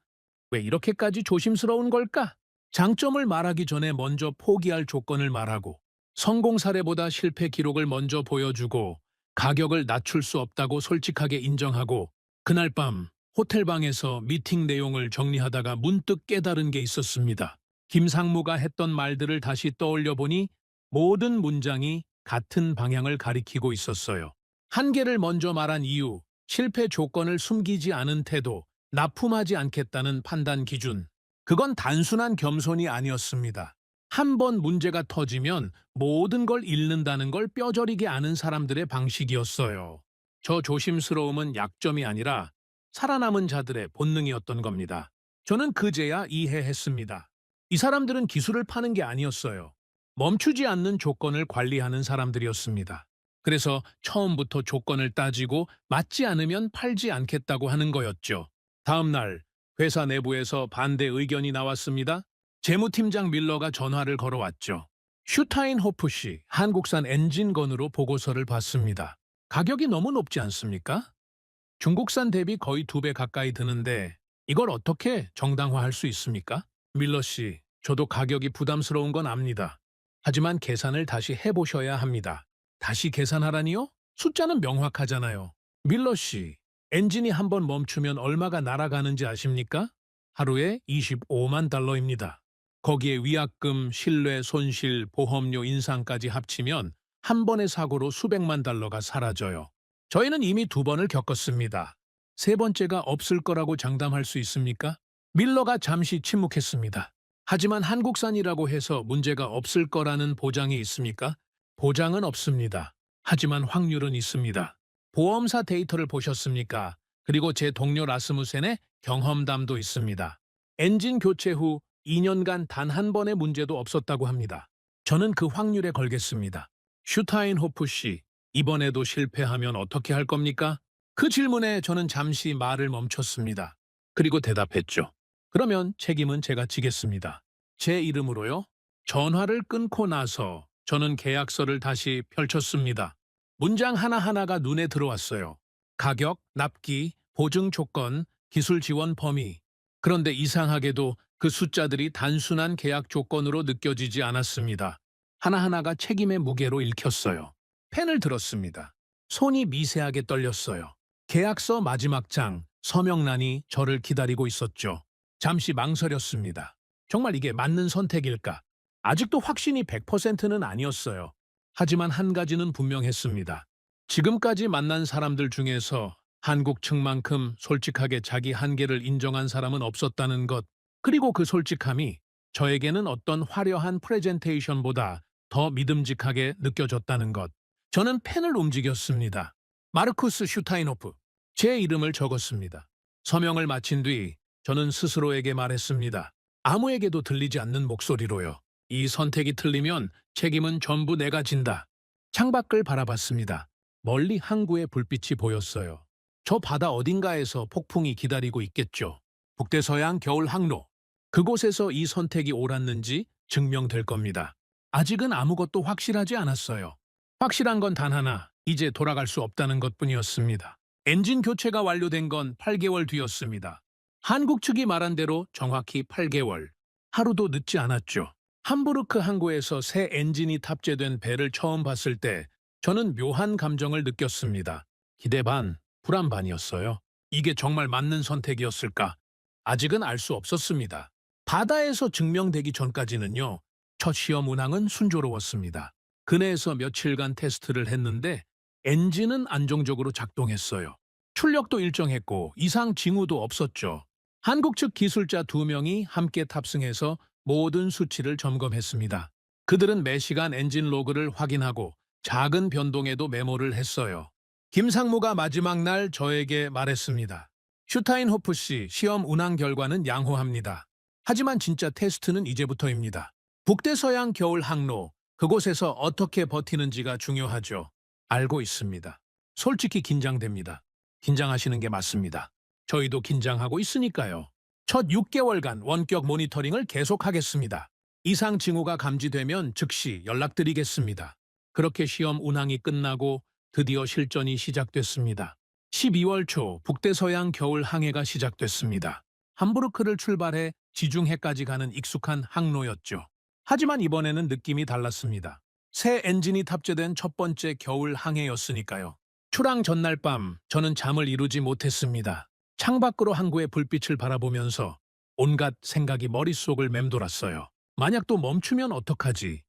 왜 이렇게까지 조심스러운 걸까? 장점을 말하기 전에 먼저 포기할 조건을 말하고, 성공 사례보다 실패 기록을 먼저 보여주고, 가격을 낮출 수 없다고 솔직하게 인정하고, 그날 밤 호텔방에서 미팅 내용을 정리하다가 문득 깨달은 게 있었습니다. 김상무가 했던 말들을 다시 떠올려 보니 모든 문장이 같은 방향을 가리키고 있었어요. 한계를 먼저 말한 이유, 실패 조건을 숨기지 않은 태도, 납품하지 않겠다는 판단 기준. 그건 단순한 겸손이 아니었습니다. 한 번 문제가 터지면 모든 걸 잃는다는 걸 뼈저리게 아는 사람들의 방식이었어요. 저 조심스러움은 약점이 아니라 살아남은 자들의 본능이었던 겁니다. 저는 그제야 이해했습니다. 이 사람들은 기술을 파는 게 아니었어요. 멈추지 않는 조건을 관리하는 사람들이었습니다. 그래서 처음부터 조건을 따지고 맞지 않으면 팔지 않겠다고 하는 거였죠. 다음 날 회사 내부에서 반대 의견이 나왔습니다. 재무팀장 밀러가 전화를 걸어왔죠. 슈타인호프 씨, 한국산 엔진건으로 보고서를 봤습니다. 가격이 너무 높지 않습니까? 중국산 대비 거의 2배 가까이 드는데 이걸 어떻게 정당화할 수 있습니까? 밀러 씨, 저도 가격이 부담스러운 건 압니다. 하지만 계산을 다시 해보셔야 합니다. 다시 계산하라니요? 숫자는 명확하잖아요. 밀러 씨, 엔진이 한번 멈추면 얼마가 날아가는지 아십니까? 하루에 25만 달러입니다. 거기에 위약금, 신뢰, 손실, 보험료 인상까지 합치면 한 번의 사고로 수백만 달러가 사라져요. 저희는 이미 2번을 겪었습니다. 세 번째가 없을 거라고 장담할 수 있습니까? 밀러가 잠시 침묵했습니다. 하지만 한국산이라고 해서 문제가 없을 거라는 보장이 있습니까? 보장은 없습니다. 하지만 확률은 있습니다. 보험사 데이터를 보셨습니까? 그리고 제 동료 라스무센의 경험담도 있습니다. 엔진 교체 후 2년간 단 한 번의 문제도 없었다고 합니다. 저는 그 확률에 걸겠습니다. 슈타인호프 씨, 이번에도 실패하면 어떻게 할 겁니까? 그 질문에 저는 잠시 말을 멈췄습니다. 그리고 대답했죠. 그러면 책임은 제가 지겠습니다. 제 이름으로요? 전화를 끊고 나서 저는 계약서를 다시 펼쳤습니다. 문장 하나하나가 눈에 들어왔어요. 가격, 납기, 보증 조건, 기술 지원 범위. 그런데 이상하게도 그 숫자들이 단순한 계약 조건으로 느껴지지 않았습니다. 하나하나가 책임의 무게로 읽혔어요. 펜을 들었습니다. 손이 미세하게 떨렸어요. 계약서 마지막 장, 서명란이 저를 기다리고 있었죠. 잠시 망설였습니다. 정말 이게 맞는 선택일까? 아직도 확신이 100%는 아니었어요. 하지만 한 가지는 분명했습니다. 지금까지 만난 사람들 중에서 한국 측만큼 솔직하게 자기 한계를 인정한 사람은 없었다는 것, 그리고 그 솔직함이 저에게는 어떤 화려한 프레젠테이션보다 더 믿음직하게 느껴졌다는 것. 저는 펜을 움직였습니다. 마르쿠스 슈타인호프, 제 이름을 적었습니다. 서명을 마친 뒤 저는 스스로에게 말했습니다. 아무에게도 들리지 않는 목소리로요. 이 선택이 틀리면 책임은 전부 내가 진다. 창밖을 바라봤습니다. 멀리 항구의 불빛이 보였어요. 저 바다 어딘가에서 폭풍이 기다리고 있겠죠. 북대서양 겨울 항로. 그곳에서 이 선택이 옳았는지 증명될 겁니다. 아직은 아무것도 확실하지 않았어요. 확실한 건 단 하나, 이제 돌아갈 수 없다는 것뿐이었습니다. 엔진 교체가 완료된 건 8개월 뒤였습니다. 한국 측이 말한 대로 정확히 8개월. 하루도 늦지 않았죠. 함부르크 항구에서 새 엔진이 탑재된 배를 처음 봤을 때 저는 묘한 감정을 느꼈습니다. 기대 반, 불안 반이었어요. 이게 정말 맞는 선택이었을까? 아직은 알 수 없었습니다. 바다에서 증명되기 전까지는요. 첫 시험 운항은 순조로웠습니다. 근해에서 며칠간 테스트를 했는데 엔진은 안정적으로 작동했어요. 출력도 일정했고 이상 징후도 없었죠. 한국 측 기술자 2명이 함께 탑승해서 모든 수치를 점검했습니다. 그들은 매시간 엔진 로그를 확인하고 작은 변동에도 메모를 했어요. 김상무가 마지막 날 저에게 말했습니다. 슈타인호프 씨, 시험 운항 결과는 양호합니다. 하지만 진짜 테스트는 이제부터입니다. 북대서양 겨울 항로, 그곳에서 어떻게 버티는지가 중요하죠. 알고 있습니다. 솔직히 긴장됩니다. 긴장하시는 게 맞습니다. 저희도 긴장하고 있으니까요. 첫 6개월간 원격 모니터링을 계속하겠습니다. 이상 징후가 감지되면 즉시 연락드리겠습니다. 그렇게 시험 운항이 끝나고 드디어 실전이 시작됐습니다. 12월 초 북대서양 겨울 항해가 시작됐습니다. 함부르크를 출발해 지중해까지 가는 익숙한 항로였죠. 하지만 이번에는 느낌이 달랐습니다. 새 엔진이 탑재된 첫 번째 겨울 항해였으니까요. 출항 전날 밤 저는 잠을 이루지 못했습니다. 창밖으로 항구의 불빛을 바라보면서 온갖 생각이 머릿속을 맴돌았어요. 만약 또 멈추면 어떡하지?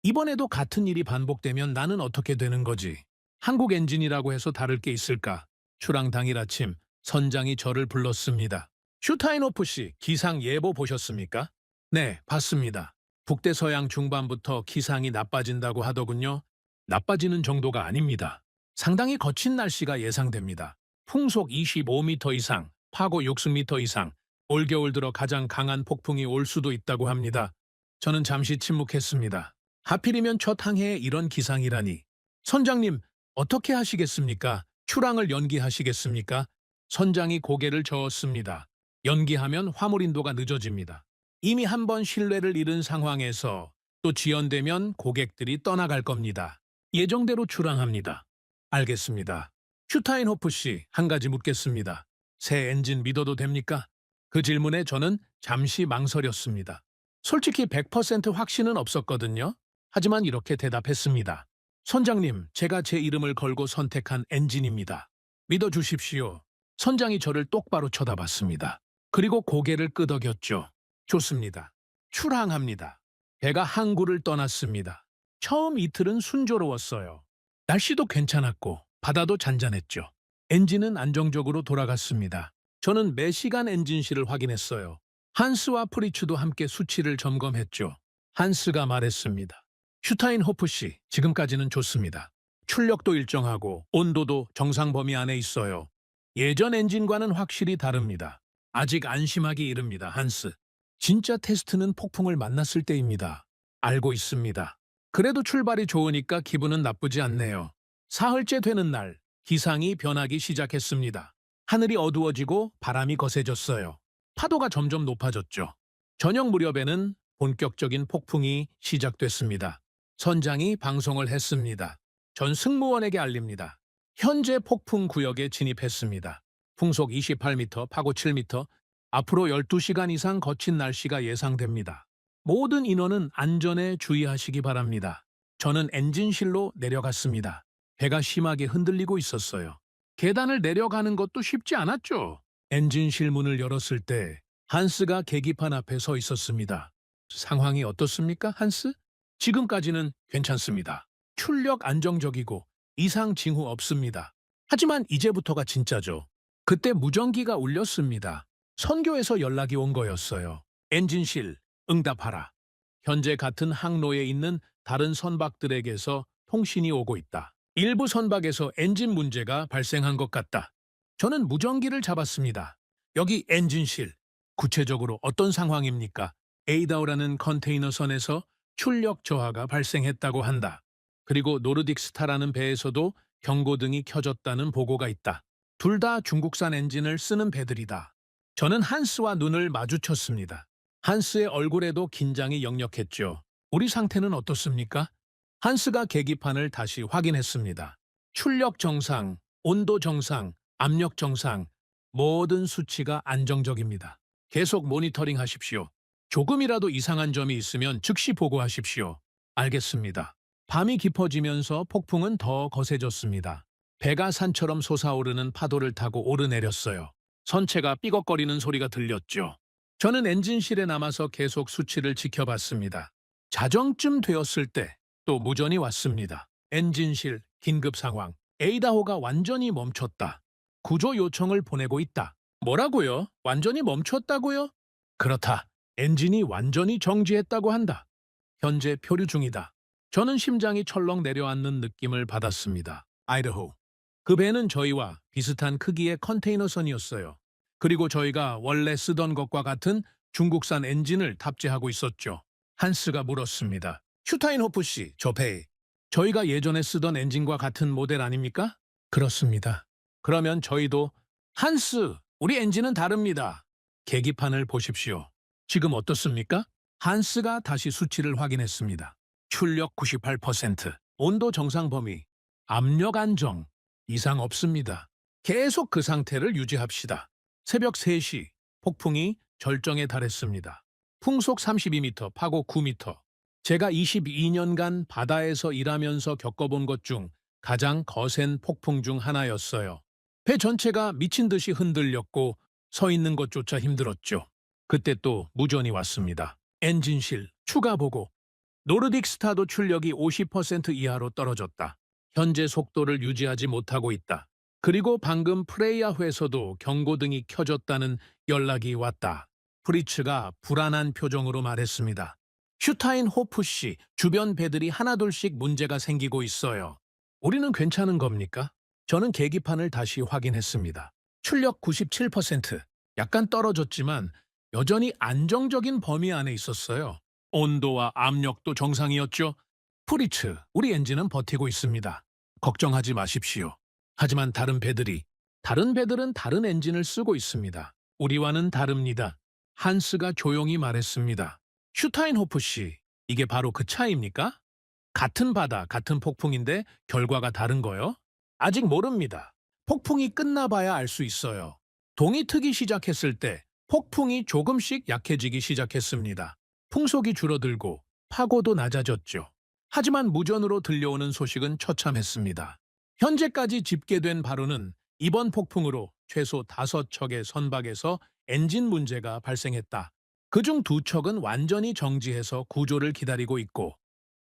이번에도 같은 일이 반복되면 나는 어떻게 되는 거지? 한국 엔진이라고 해서 다를 게 있을까? 출항 당일 아침 선장이 저를 불렀습니다. 슈타인호프 씨, 기상 예보 보셨습니까? 네, 봤습니다. 북대서양 중반부터 기상이 나빠진다고 하더군요. 나빠지는 정도가 아닙니다. 상당히 거친 날씨가 예상됩니다. 풍속 25m 이상, 파고 60m 이상, 올겨울 들어 가장 강한 폭풍이 올 수도 있다고 합니다. 저는 잠시 침묵했습니다. 하필이면 첫 항해에 이런 기상이라니. 선장님, 어떻게 하시겠습니까? 출항을 연기하시겠습니까? 선장이 고개를 저었습니다. 연기하면 화물 인도가 늦어집니다. 이미 한 번 신뢰를 잃은 상황에서 또 지연되면 고객들이 떠나갈 겁니다. 예정대로 출항합니다. 알겠습니다. 슈타인호프 씨, 한 가지 묻겠습니다. 새 엔진 믿어도 됩니까? 그 질문에 저는 잠시 망설였습니다. 솔직히 100% 확신은 없었거든요. 하지만 이렇게 대답했습니다. 선장님, 제가 제 이름을 걸고 선택한 엔진입니다. 믿어주십시오. 선장이 저를 똑바로 쳐다봤습니다. 그리고 고개를 끄덕였죠. 좋습니다. 출항합니다. 배가 항구를 떠났습니다. 처음 이틀은 순조로웠어요. 날씨도 괜찮았고 바다도 잔잔했죠. 엔진은 안정적으로 돌아갔습니다. 저는 매시간 엔진실을 확인했어요. 한스와 프리츠도 함께 수치를 점검했죠. 한스가 말했습니다. 슈타인호프 씨, 지금까지는 좋습니다. 출력도 일정하고 온도도 정상 범위 안에 있어요. 예전 엔진과는 확실히 다릅니다. 아직 안심하기 이릅니다, 한스. 진짜 테스트는 폭풍을 만났을 때입니다. 알고 있습니다. 그래도 출발이 좋으니까 기분은 나쁘지 않네요. 사흘째 되는 날, 기상이 변하기 시작했습니다. 하늘이 어두워지고 바람이 거세졌어요. 파도가 점점 높아졌죠. 저녁 무렵에는 본격적인 폭풍이 시작됐습니다. 선장이 방송을 했습니다. 전 승무원에게 알립니다. 현재 폭풍 구역에 진입했습니다. 풍속 28m, 파고 7m, 앞으로 12시간 이상 거친 날씨가 예상됩니다. 모든 인원은 안전에 주의하시기 바랍니다. 저는 엔진실로 내려갔습니다. 배가 심하게 흔들리고 있었어요. 계단을 내려가는 것도 쉽지 않았죠. 엔진실 문을 열었을 때 한스가 계기판 앞에 서 있었습니다. 상황이 어떻습니까, 한스? 지금까지는 괜찮습니다. 출력 안정적이고 이상 징후 없습니다. 하지만 이제부터가 진짜죠. 그때 무전기가 울렸습니다. 선교에서 연락이 온 거였어요. 엔진실, 응답하라. 현재 같은 항로에 있는 다른 선박들에게서 통신이 오고 있다. 일부 선박에서 엔진 문제가 발생한 것 같다. 저는 무전기를 잡았습니다. 여기 엔진실. 구체적으로 어떤 상황입니까? 에이다오라는 컨테이너선에서 출력 저하가 발생했다고 한다. 그리고 노르딕스타라는 배에서도 경고등이 켜졌다는 보고가 있다. 둘 다 중국산 엔진을 쓰는 배들이다. 저는 한스와 눈을 마주쳤습니다. 한스의 얼굴에도 긴장이 역력했죠. 우리 상태는 어떻습니까? 한스가 계기판을 다시 확인했습니다. 출력 정상, 온도 정상, 압력 정상, 모든 수치가 안정적입니다. 계속 모니터링 하십시오. 조금이라도 이상한 점이 있으면 즉시 보고하십시오. 알겠습니다. 밤이 깊어지면서 폭풍은 더 거세졌습니다. 배가 산처럼 솟아오르는 파도를 타고 오르내렸어요. 선체가 삐걱거리는 소리가 들렸죠. 저는 엔진실에 남아서 계속 수치를 지켜봤습니다. 자정쯤 되었을 때 또 무전이 왔습니다. 엔진실 긴급 상황. 에이다호가 완전히 멈췄다. 구조 요청을 보내고 있다. 뭐라고요? 완전히 멈췄다고요? 그렇다. 엔진이 완전히 정지했다고 한다. 현재 표류 중이다. 저는 심장이 철렁 내려앉는 느낌을 받았습니다. 아이다호. 그 배는 저희와 비슷한 크기의 컨테이너선이었어요. 그리고 저희가 원래 쓰던 것과 같은 중국산 엔진을 탑재하고 있었죠. 한스가 물었습니다. 슈타인호프 씨, 저 배, 저희가 예전에 쓰던 엔진과 같은 모델 아닙니까? 그렇습니다. 그러면 저희도 한스, 우리 엔진은 다릅니다. 계기판을 보십시오. 지금 어떻습니까? 한스가 다시 수치를 확인했습니다. 출력 98%, 온도 정상 범위, 압력 안정, 이상 없습니다. 계속 그 상태를 유지합시다. 새벽 3시, 폭풍이 절정에 달했습니다. 풍속 32m, 파고 9m. 제가 22년간 바다에서 일하면서 겪어본 것 중 가장 거센 폭풍 중 하나였어요. 배 전체가 미친 듯이 흔들렸고 서 있는 것조차 힘들었죠. 그때 또 무전이 왔습니다. 엔진실, 추가 보고. 노르딕스타도 출력이 50% 이하로 떨어졌다. 현재 속도를 유지하지 못하고 있다. 그리고 방금 프레이아회에서도 경고등이 켜졌다는 연락이 왔다. 프리츠가 불안한 표정으로 말했습니다. 슈타인호프 씨, 주변 배들이 하나둘씩 문제가 생기고 있어요. 우리는 괜찮은 겁니까? 저는 계기판을 다시 확인했습니다. 출력 97%, 약간 떨어졌지만 여전히 안정적인 범위 안에 있었어요. 온도와 압력도 정상이었죠. 프리츠, 우리 엔진은 버티고 있습니다. 걱정하지 마십시오. 하지만 다른 배들은 다른 엔진을 쓰고 있습니다. 우리와는 다릅니다. 한스가 조용히 말했습니다. 슈타인호프 씨, 이게 바로 그 차이입니까? 같은 바다, 같은 폭풍인데 결과가 다른 거요? 아직 모릅니다. 폭풍이 끝나봐야 알 수 있어요. 동이 트기 시작했을 때 폭풍이 조금씩 약해지기 시작했습니다. 풍속이 줄어들고 파고도 낮아졌죠. 하지만 무전으로 들려오는 소식은 처참했습니다. 현재까지 집계된 바로는 이번 폭풍으로 최소 5척의 선박에서 엔진 문제가 발생했다. 그중 2척은 완전히 정지해서 구조를 기다리고 있고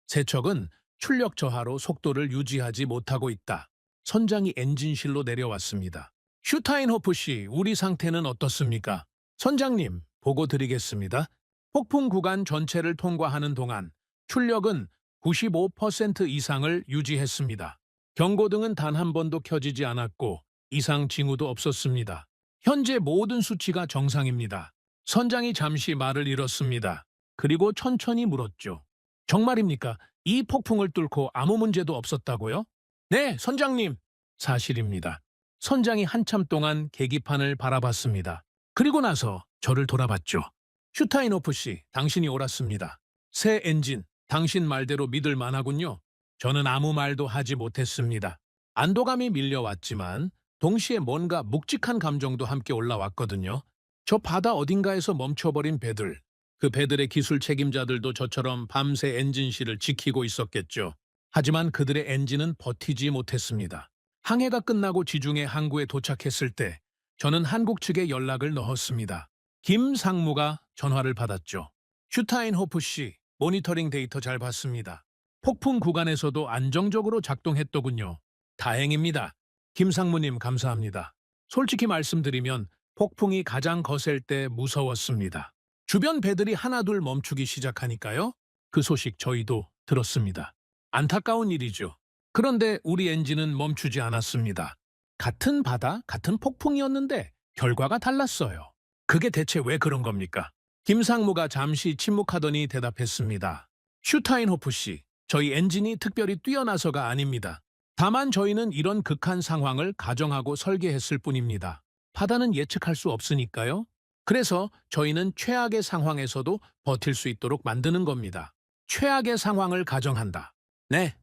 3척은 출력 저하로 속도를 유지하지 못하고 있다. 선장이 엔진실로 내려왔습니다. 슈타인호프 씨, 우리 상태는 어떻습니까? 선장님, 보고 드리겠습니다. 폭풍 구간 전체를 통과하는 동안 출력은 95% 이상을 유지했습니다. 경고등은 단 한 번도 켜지지 않았고 이상 징후도 없었습니다. 현재 모든 수치가 정상입니다. 선장이 잠시 말을 잃었습니다. 그리고 천천히 물었죠. 정말입니까? 이 폭풍을 뚫고 아무 문제도 없었다고요? 네, 선장님. 사실입니다. 선장이 한참 동안 계기판을 바라봤습니다. 그리고 나서 저를 돌아봤죠. 슈타인호프 씨, 당신이 옳았습니다. 새 엔진, 당신 말대로 믿을 만하군요. 저는 아무 말도 하지 못했습니다. 안도감이 밀려왔지만 동시에 뭔가 묵직한 감정도 함께 올라왔거든요. 저 바다 어딘가에서 멈춰버린 배들, 그 배들의 기술 책임자들도 저처럼 밤새 엔진실을 지키고 있었겠죠. 하지만 그들의 엔진은 버티지 못했습니다. 항해가 끝나고 지중해 항구에 도착했을 때 저는 한국 측에 연락을 넣었습니다. 김 상무가 전화를 받았죠. 슈타인호프 씨, 모니터링 데이터 잘 봤습니다. 폭풍 구간에서도 안정적으로 작동했더군요. 다행입니다. 김 상무님 감사합니다. 솔직히 말씀드리면 폭풍이 가장 거셀 때 무서웠습니다. 주변 배들이 하나둘 멈추기 시작하니까요. 그 소식 저희도 들었습니다. 안타까운 일이죠. 그런데 우리 엔진은 멈추지 않았습니다. 같은 바다, 같은 폭풍이었는데 결과가 달랐어요. 그게 대체 왜 그런 겁니까? 김상무가 잠시 침묵하더니 대답했습니다. 슈타인호프 씨, 저희 엔진이 특별히 뛰어나서가 아닙니다. 다만 저희는 이런 극한 상황을 가정하고 설계했을 뿐입니다. 바다는 예측할 수 없으니까요. 그래서 저희는 최악의 상황에서도 버틸 수 있도록 만드는 겁니다. 최악의 상황을 가정한다. 네,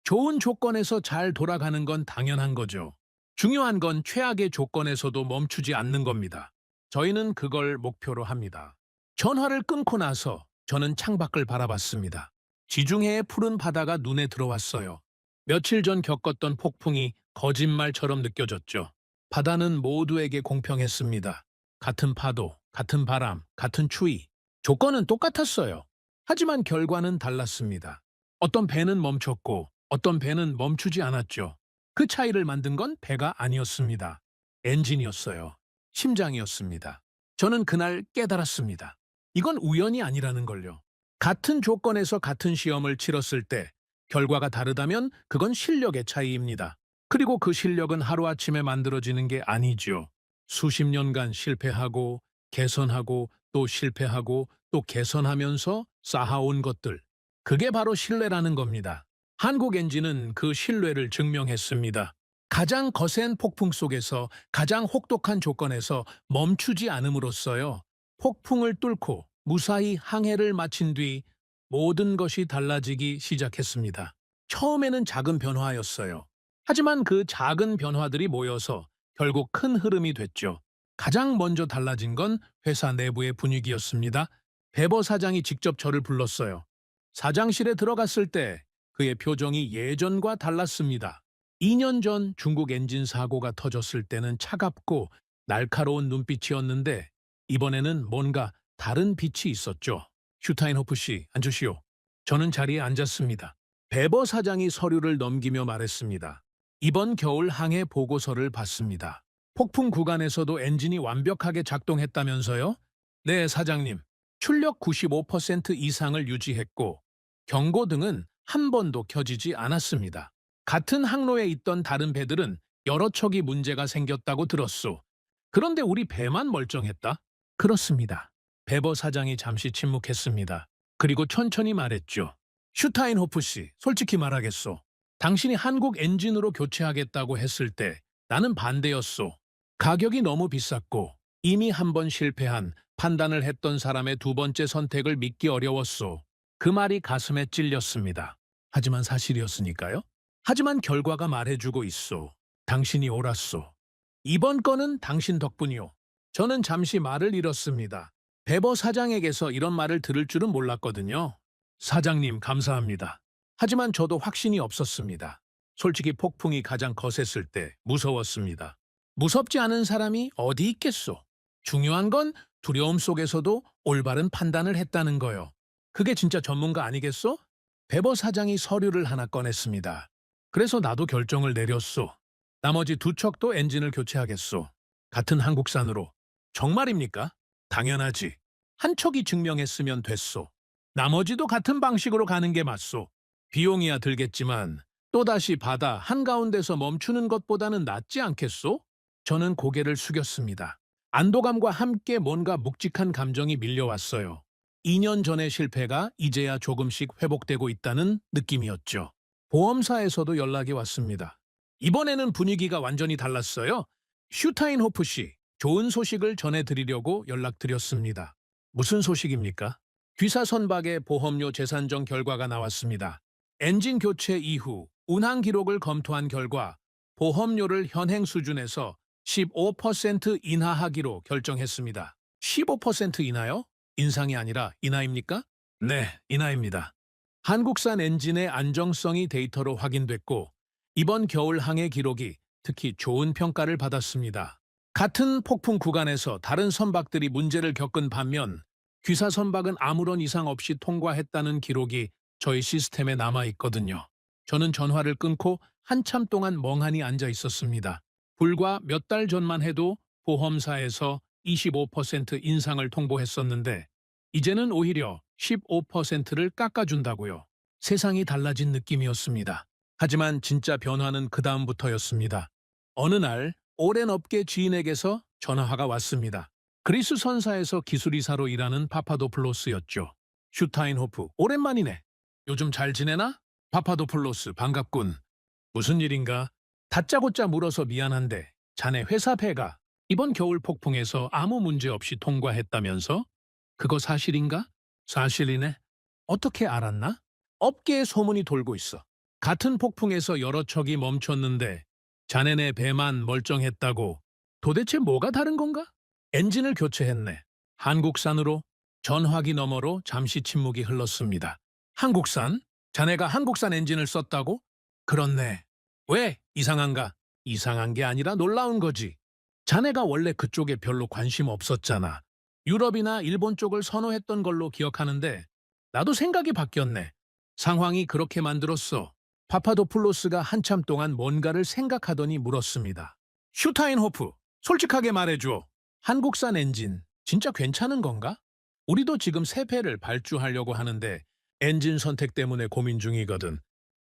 좋은 조건에서 잘 돌아가는 건 당연한 거죠. 중요한 건 최악의 조건에서도 멈추지 않는 겁니다. 저희는 그걸 목표로 합니다. 전화를 끊고 나서 저는 창밖을 바라봤습니다. 지중해의 푸른 바다가 눈에 들어왔어요. 며칠 전 겪었던 폭풍이 거짓말처럼 느껴졌죠. 바다는 모두에게 공평했습니다. 같은 파도, 같은 바람, 같은 추위. 조건은 똑같았어요. 하지만 결과는 달랐습니다. 어떤 배는 멈췄고 어떤 배는 멈추지 않았죠. 그 차이를 만든 건 배가 아니었습니다. 엔진이었어요. 심장이었습니다. 저는 그날 깨달았습니다. 이건 우연이 아니라는 걸요. 같은 조건에서 같은 시험을 치렀을 때 결과가 다르다면 그건 실력의 차이입니다. 그리고 그 실력은 하루아침에 만들어지는 게 아니죠. 수십 년간 실패하고 개선하고 또 실패하고 또 개선하면서 쌓아온 것들. 그게 바로 신뢰라는 겁니다. 한국 엔진은 그 신뢰를 증명했습니다. 가장 거센 폭풍 속에서 가장 혹독한 조건에서 멈추지 않음으로써요. 폭풍을 뚫고 무사히 항해를 마친 뒤 모든 것이 달라지기 시작했습니다. 처음에는 작은 변화였어요. 하지만 그 작은 변화들이 모여서 결국 큰 흐름이 됐죠. 가장 먼저 달라진 건 회사 내부의 분위기였습니다. 배버 사장이 직접 저를 불렀어요. 사장실에 들어갔을 때 그의 표정이 예전과 달랐습니다. 2년 전 중국 엔진 사고가 터졌을 때는 차갑고 날카로운 눈빛이었는데 이번에는 뭔가 다른 빛이 있었죠. 슈타인호프 씨, 앉으시오. 저는 자리에 앉았습니다. 배버 사장이 서류를 넘기며 말했습니다. 이번 겨울 항해 보고서를 봤습니다. 폭풍 구간에서도 엔진이 완벽하게 작동했다면서요? 네, 사장님. 출력 95% 이상을 유지했고 경고등은 한 번도 켜지지 않았습니다. 같은 항로에 있던 다른 배들은 여러 척이 문제가 생겼다고 들었소. 그런데 우리 배만 멀쩡했다? 그렇습니다. 배버 사장이 잠시 침묵했습니다. 그리고 천천히 말했죠. 슈타인호프 씨, 솔직히 말하겠소. 당신이 한국 엔진으로 교체하겠다고 했을 때 나는 반대였소. 가격이 너무 비쌌고 이미 한 번 실패한 판단을 했던 사람의 두 번째 선택을 믿기 어려웠소. 그 말이 가슴에 찔렸습니다. 하지만 사실이었으니까요. 하지만 결과가 말해주고 있소. 당신이 옳았소. 이번 건은 당신 덕분이오. 저는 잠시 말을 잃었습니다. 배버 사장에게서 이런 말을 들을 줄은 몰랐거든요. 사장님 감사합니다. 하지만 저도 확신이 없었습니다. 솔직히 폭풍이 가장 거셌을 때 무서웠습니다. 무섭지 않은 사람이 어디 있겠소? 중요한 건 두려움 속에서도 올바른 판단을 했다는 거요. 그게 진짜 전문가 아니겠소? 베버 사장이 서류를 하나 꺼냈습니다. 그래서 나도 결정을 내렸소. 나머지 두 척도 엔진을 교체하겠소. 같은 한국산으로. 정말입니까? 당연하지. 한 척이 증명했으면 됐소. 나머지도 같은 방식으로 가는 게 맞소. 비용이야 들겠지만 또다시 바다 한가운데서 멈추는 것보다는 낫지 않겠소? 저는 고개를 숙였습니다. 안도감과 함께 뭔가 묵직한 감정이 밀려왔어요. 2년 전의 실패가 이제야 조금씩 회복되고 있다는 느낌이었죠. 보험사에서도 연락이 왔습니다. 이번에는 분위기가 완전히 달랐어요. 슈타인호프 씨, 좋은 소식을 전해드리려고 연락드렸습니다. 무슨 소식입니까? 귀사 선박의 보험료 재산정 결과가 나왔습니다. 엔진 교체 이후 운항 기록을 검토한 결과 보험료를 현행 수준에서 15% 인하하기로 결정했습니다. 15% 인하요? 인상이 아니라 인하입니까? 네, 인하입니다. 한국산 엔진의 안정성이 데이터로 확인됐고 이번 겨울 항해 기록이 특히 좋은 평가를 받았습니다. 같은 폭풍 구간에서 다른 선박들이 문제를 겪은 반면 귀사 선박은 아무런 이상 없이 통과했다는 기록이 저희 시스템에 남아 있거든요. 저는 전화를 끊고 한참 동안 멍하니 앉아 있었습니다. 불과 몇 달 전만 해도 보험사에서 25% 인상을 통보했었는데 이제는 오히려 15%를 깎아준다고요. 세상이 달라진 느낌이었습니다. 하지만 진짜 변화는 그 다음부터였습니다. 어느 날 오랜 업계 지인에게서 전화가 왔습니다. 그리스 선사에서 기술이사로 일하는 파파도플로스였죠. 슈타인호프, 오랜만이네. 요즘 잘 지내나? 파파도플로스, 반갑군. 무슨 일인가? 다짜고짜 물어서 미안한데 자네 회사 배가 이번 겨울 폭풍에서 아무 문제 없이 통과했다면서? 그거 사실인가? 사실이네. 어떻게 알았나? 업계에 소문이 돌고 있어. 같은 폭풍에서 여러 척이 멈췄는데 자네네 배만 멀쩡했다고. 도대체 뭐가 다른 건가? 엔진을 교체했네. 한국산으로. 전화기 너머로 잠시 침묵이 흘렀습니다. 한국산? 자네가 한국산 엔진을 썼다고? 그렇네. 왜 이상한가? 이상한 게 아니라 놀라운 거지. 자네가 원래 그쪽에 별로 관심 없었잖아. 유럽이나 일본 쪽을 선호했던 걸로 기억하는데 나도 생각이 바뀌었네. 상황이 그렇게 만들었어. 파파도플로스가 한참 동안 뭔가를 생각하더니 물었습니다. 슈타인호프, 솔직하게 말해줘. 한국산 엔진 진짜 괜찮은 건가? 우리도 지금 새 배를 발주하려고 하는데 엔진 선택 때문에 고민 중이거든.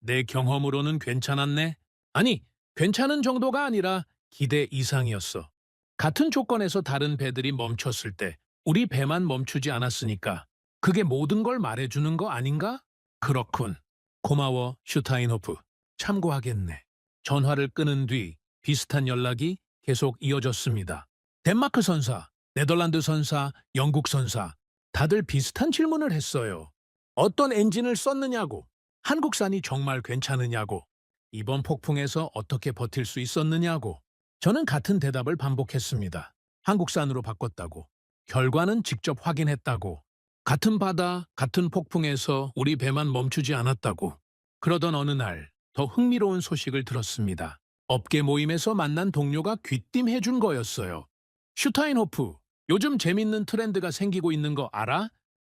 내 경험으로는 괜찮았네? 아니, 괜찮은 정도가 아니라 기대 이상이었어. 같은 조건에서 다른 배들이 멈췄을 때 우리 배만 멈추지 않았으니까 그게 모든 걸 말해주는 거 아닌가? 그렇군. 고마워, 슈타인호프. 참고하겠네. 전화를 끊은 뒤 비슷한 연락이 계속 이어졌습니다. 덴마크 선사, 네덜란드 선사, 영국 선사 다들 비슷한 질문을 했어요. 어떤 엔진을 썼느냐고, 한국산이 정말 괜찮으냐고, 이번 폭풍에서 어떻게 버틸 수 있었느냐고. 저는 같은 대답을 반복했습니다. 한국산으로 바꿨다고. 결과는 직접 확인했다고. 같은 바다, 같은 폭풍에서 우리 배만 멈추지 않았다고. 그러던 어느 날 더 흥미로운 소식을 들었습니다. 업계 모임에서 만난 동료가 귀띔해준 거였어요. 슈타인호프, 요즘 재밌는 트렌드가 생기고 있는 거 알아?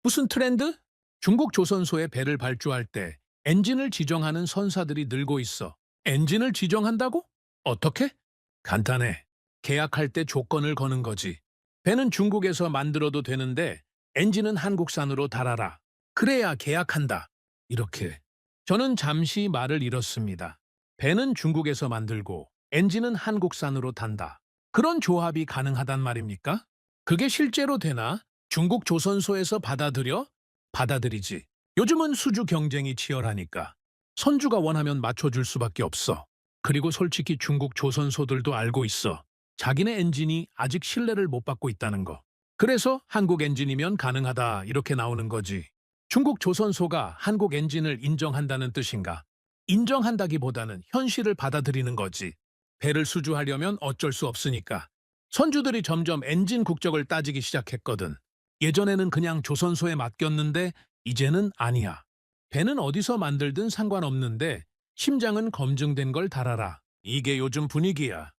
무슨 트렌드? 중국 조선소에 배를 발주할 때 엔진을 지정하는 선사들이 늘고 있어. 엔진을 지정한다고? 어떻게? 간단해. 계약할 때 조건을 거는 거지. 배는 중국에서 만들어도 되는데 엔진은 한국산으로 달아라. 그래야 계약한다. 이렇게. 저는 잠시 말을 잃었습니다. 배는 중국에서 만들고 엔진은 한국산으로 단다. 그런 조합이 가능하단 말입니까? 그게 실제로 되나? 중국 조선소에서 받아들여? 받아들이지. 요즘은 수주 경쟁이 치열하니까. 선주가 원하면 맞춰줄 수밖에 없어. 그리고 솔직히 중국 조선소들도 알고 있어. 자기네 엔진이 아직 신뢰를 못 받고 있다는 거. 그래서 한국 엔진이면 가능하다 이렇게 나오는 거지. 중국 조선소가 한국 엔진을 인정한다는 뜻인가? 인정한다기보다는 현실을 받아들이는 거지. 배를 수주하려면 어쩔 수 없으니까. 선주들이 점점 엔진 국적을 따지기 시작했거든. 예전에는 그냥 조선소에 맡겼는데 이제는 아니야. 배는 어디서 만들든 상관없는데 심장은 검증된 걸 달아라. 이게 요즘 분위기야.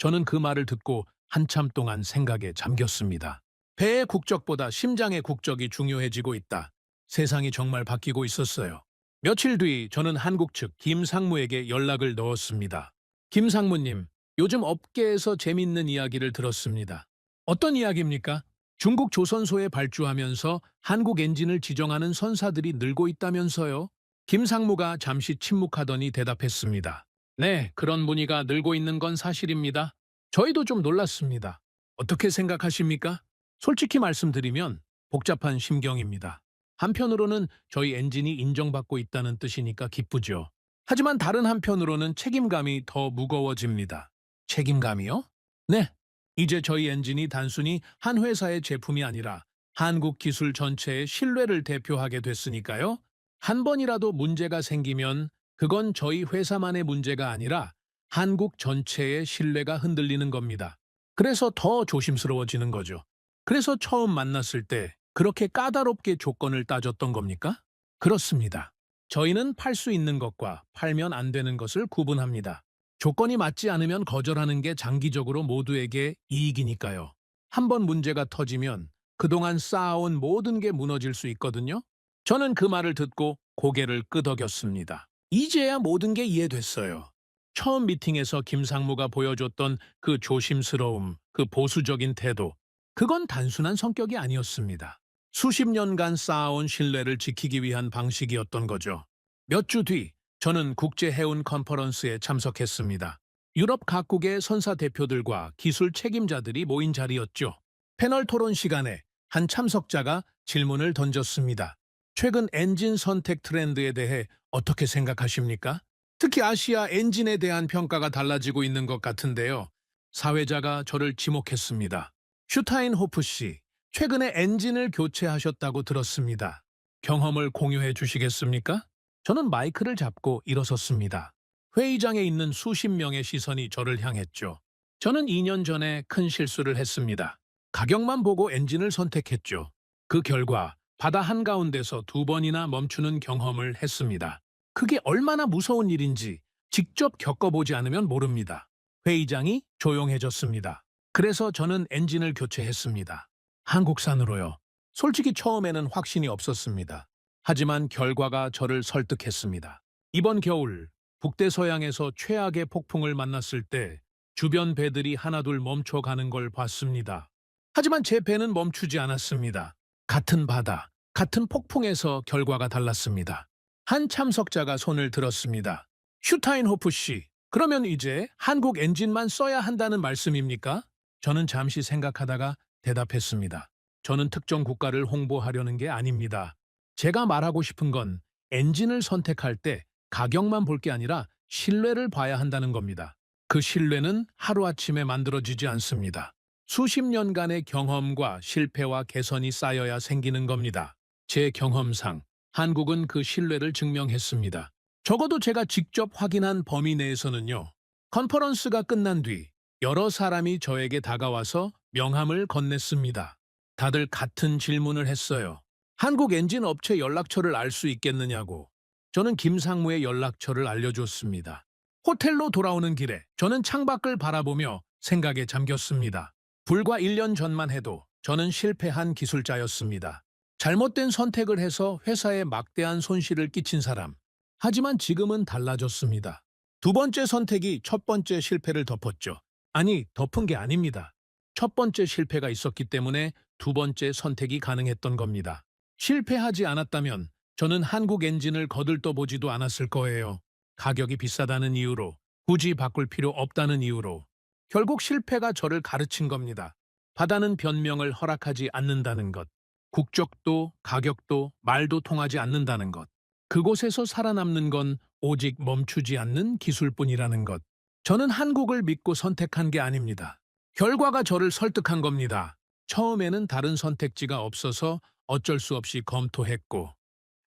저는 그 말을 듣고 한참 동안 생각에 잠겼습니다. 배의 국적보다 심장의 국적이 중요해지고 있다. 세상이 정말 바뀌고 있었어요. 며칠 뒤 저는 한국 측 김상무에게 연락을 넣었습니다. 김상무님, 요즘 업계에서 재밌는 이야기를 들었습니다. 어떤 이야기입니까? 중국 조선소에 발주하면서 한국 엔진을 지정하는 선사들이 늘고 있다면서요? 김상무가 잠시 침묵하더니 대답했습니다. 네, 그런 문의가 늘고 있는 건 사실입니다. 저희도 좀 놀랐습니다. 어떻게 생각하십니까? 솔직히 말씀드리면 복잡한 심경입니다. 한편으로는 저희 엔진이 인정받고 있다는 뜻이니까 기쁘죠. 하지만 다른 한편으로는 책임감이 더 무거워집니다. 책임감이요? 네. 이제 저희 엔진이 단순히 한 회사의 제품이 아니라 한국 기술 전체의 신뢰를 대표하게 됐으니까요. 한 번이라도 문제가 생기면 그건 저희 회사만의 문제가 아니라 한국 전체의 신뢰가 흔들리는 겁니다. 그래서 더 조심스러워지는 거죠. 그래서 처음 만났을 때 그렇게 까다롭게 조건을 따졌던 겁니까? 그렇습니다. 저희는 팔 수 있는 것과 팔면 안 되는 것을 구분합니다. 조건이 맞지 않으면 거절하는 게 장기적으로 모두에게 이익이니까요. 한 번 문제가 터지면 그동안 쌓아온 모든 게 무너질 수 있거든요. 저는 그 말을 듣고 고개를 끄덕였습니다. 이제야 모든 게 이해됐어요. 처음 미팅에서 김상무가 보여줬던 그 조심스러움, 그 보수적인 태도, 그건 단순한 성격이 아니었습니다. 수십 년간 쌓아온 신뢰를 지키기 위한 방식이었던 거죠. 몇 주 뒤, 저는 국제해운 컨퍼런스에 참석했습니다. 유럽 각국의 선사 대표들과 기술 책임자들이 모인 자리였죠. 패널 토론 시간에 한 참석자가 질문을 던졌습니다. 최근 엔진 선택 트렌드에 대해 어떻게 생각하십니까? 특히 아시아 엔진에 대한 평가가 달라지고 있는 것 같은데요. 사회자가 저를 지목했습니다. 슈타인호프 씨, 최근에 엔진을 교체하셨다고 들었습니다. 경험을 공유해 주시겠습니까? 저는 마이크를 잡고 일어섰습니다. 회의장에 있는 수십 명의 시선이 저를 향했죠. 저는 2년 전에 큰 실수를 했습니다. 가격만 보고 엔진을 선택했죠. 그 결과 바다 한가운데서 2번이나 멈추는 경험을 했습니다. 그게 얼마나 무서운 일인지 직접 겪어보지 않으면 모릅니다. 회의장이 조용해졌습니다. 그래서 저는 엔진을 교체했습니다. 한국산으로요. 솔직히 처음에는 확신이 없었습니다. 하지만 결과가 저를 설득했습니다. 이번 겨울 북대서양에서 최악의 폭풍을 만났을 때 주변 배들이 하나둘 멈춰가는 걸 봤습니다. 하지만 제 배는 멈추지 않았습니다. 같은 바다, 같은 폭풍에서 결과가 달랐습니다. 한 참석자가 손을 들었습니다. 슈타인호프 씨, 그러면 이제 한국 엔진만 써야 한다는 말씀입니까? 저는 잠시 생각하다가 대답했습니다. 저는 특정 국가를 홍보하려는 게 아닙니다. 제가 말하고 싶은 건 엔진을 선택할 때 가격만 볼 게 아니라 신뢰를 봐야 한다는 겁니다. 그 신뢰는 하루아침에 만들어지지 않습니다. 수십 년간의 경험과 실패와 개선이 쌓여야 생기는 겁니다. 제 경험상 한국은 그 신뢰를 증명했습니다. 적어도 제가 직접 확인한 범위 내에서는요. 컨퍼런스가 끝난 뒤 여러 사람이 저에게 다가와서 명함을 건넸습니다. 다들 같은 질문을 했어요. 한국 엔진 업체 연락처를 알 수 있겠느냐고. 저는 김상무의 연락처를 알려줬습니다. 호텔로 돌아오는 길에 저는 창밖을 바라보며 생각에 잠겼습니다. 불과 1년 전만 해도 저는 실패한 기술자였습니다. 잘못된 선택을 해서 회사에 막대한 손실을 끼친 사람. 하지만 지금은 달라졌습니다. 두 번째 선택이 첫 번째 실패를 덮었죠. 아니, 덮은 게 아닙니다. 첫 번째 실패가 있었기 때문에 두 번째 선택이 가능했던 겁니다. 실패하지 않았다면 저는 한국 엔진을 거들떠보지도 않았을 거예요. 가격이 비싸다는 이유로, 굳이 바꿀 필요 없다는 이유로. 결국 실패가 저를 가르친 겁니다. 바다는 변명을 허락하지 않는다는 것. 국적도, 가격도, 말도 통하지 않는다는 것. 그곳에서 살아남는 건 오직 멈추지 않는 기술뿐이라는 것. 저는 한국을 믿고 선택한 게 아닙니다. 결과가 저를 설득한 겁니다. 처음에는 다른 선택지가 없어서 어쩔 수 없이 검토했고,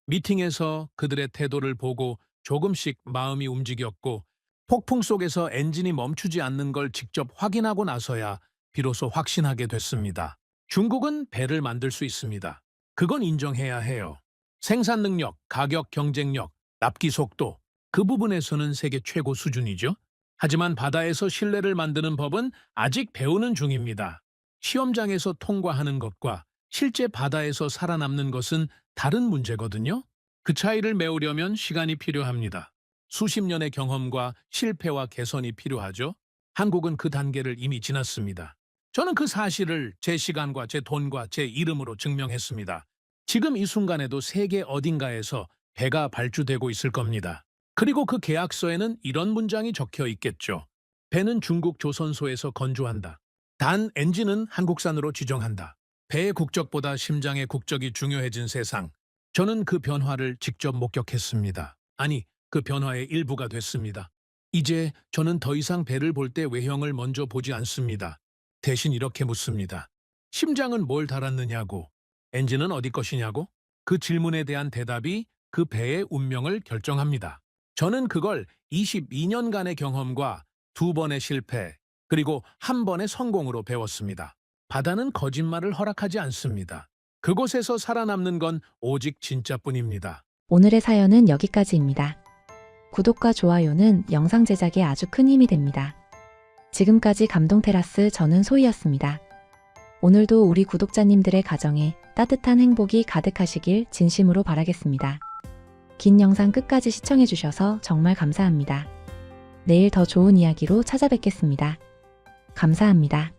미팅에서 그들의 태도를 보고 조금씩 마음이 움직였고, 폭풍 속에서 엔진이 멈추지 않는 걸 직접 확인하고 나서야 비로소 확신하게 됐습니다. 중국은 배를 만들 수 있습니다. 그건 인정해야 해요. 생산 능력, 가격 경쟁력, 납기 속도, 그 부분에서는 세계 최고 수준이죠. 하지만 바다에서 신뢰를 만드는 법은 아직 배우는 중입니다. 시험장에서 통과하는 것과 실제 바다에서 살아남는 것은 다른 문제거든요. 그 차이를 메우려면 시간이 필요합니다. 수십 년의 경험과 실패와 개선이 필요하죠. 한국은 그 단계를 이미 지났습니다. 저는 그 사실을 제 시간과 제 돈과 제 이름으로 증명했습니다. 지금 이 순간에도 세계 어딘가에서 배가 발주되고 있을 겁니다. 그리고 그 계약서에는 이런 문장이 적혀 있겠죠. 배는 중국 조선소에서 건조한다. 단 엔진은 한국산으로 지정한다. 배의 국적보다 심장의 국적이 중요해진 세상. 저는 그 변화를 직접 목격했습니다. 아니, 그 변화의 일부가 됐습니다. 이제 저는 더 이상 배를 볼 때 외형을 먼저 보지 않습니다. 대신 이렇게 묻습니다. 심장은 뭘 달았느냐고, 엔진은 어디 것이냐고? 그 질문에 대한 대답이 그 배의 운명을 결정합니다. 저는 그걸 22년간의 경험과 2번의 실패, 그리고 1번의 성공으로 배웠습니다. 바다는 거짓말을 허락하지 않습니다. 그곳에서 살아남는 건 오직 진짜뿐입니다. 오늘의 사연은 여기까지입니다. 구독과 좋아요는 영상 제작에 아주 큰 힘이 됩니다. 지금까지 감동테라스 저는 소희였습니다. 오늘도 우리 구독자님들의 가정에 따뜻한 행복이 가득하시길 진심으로 바라겠습니다. 긴 영상 끝까지 시청해주셔서 정말 감사합니다. 내일 더 좋은 이야기로 찾아뵙겠습니다. 감사합니다.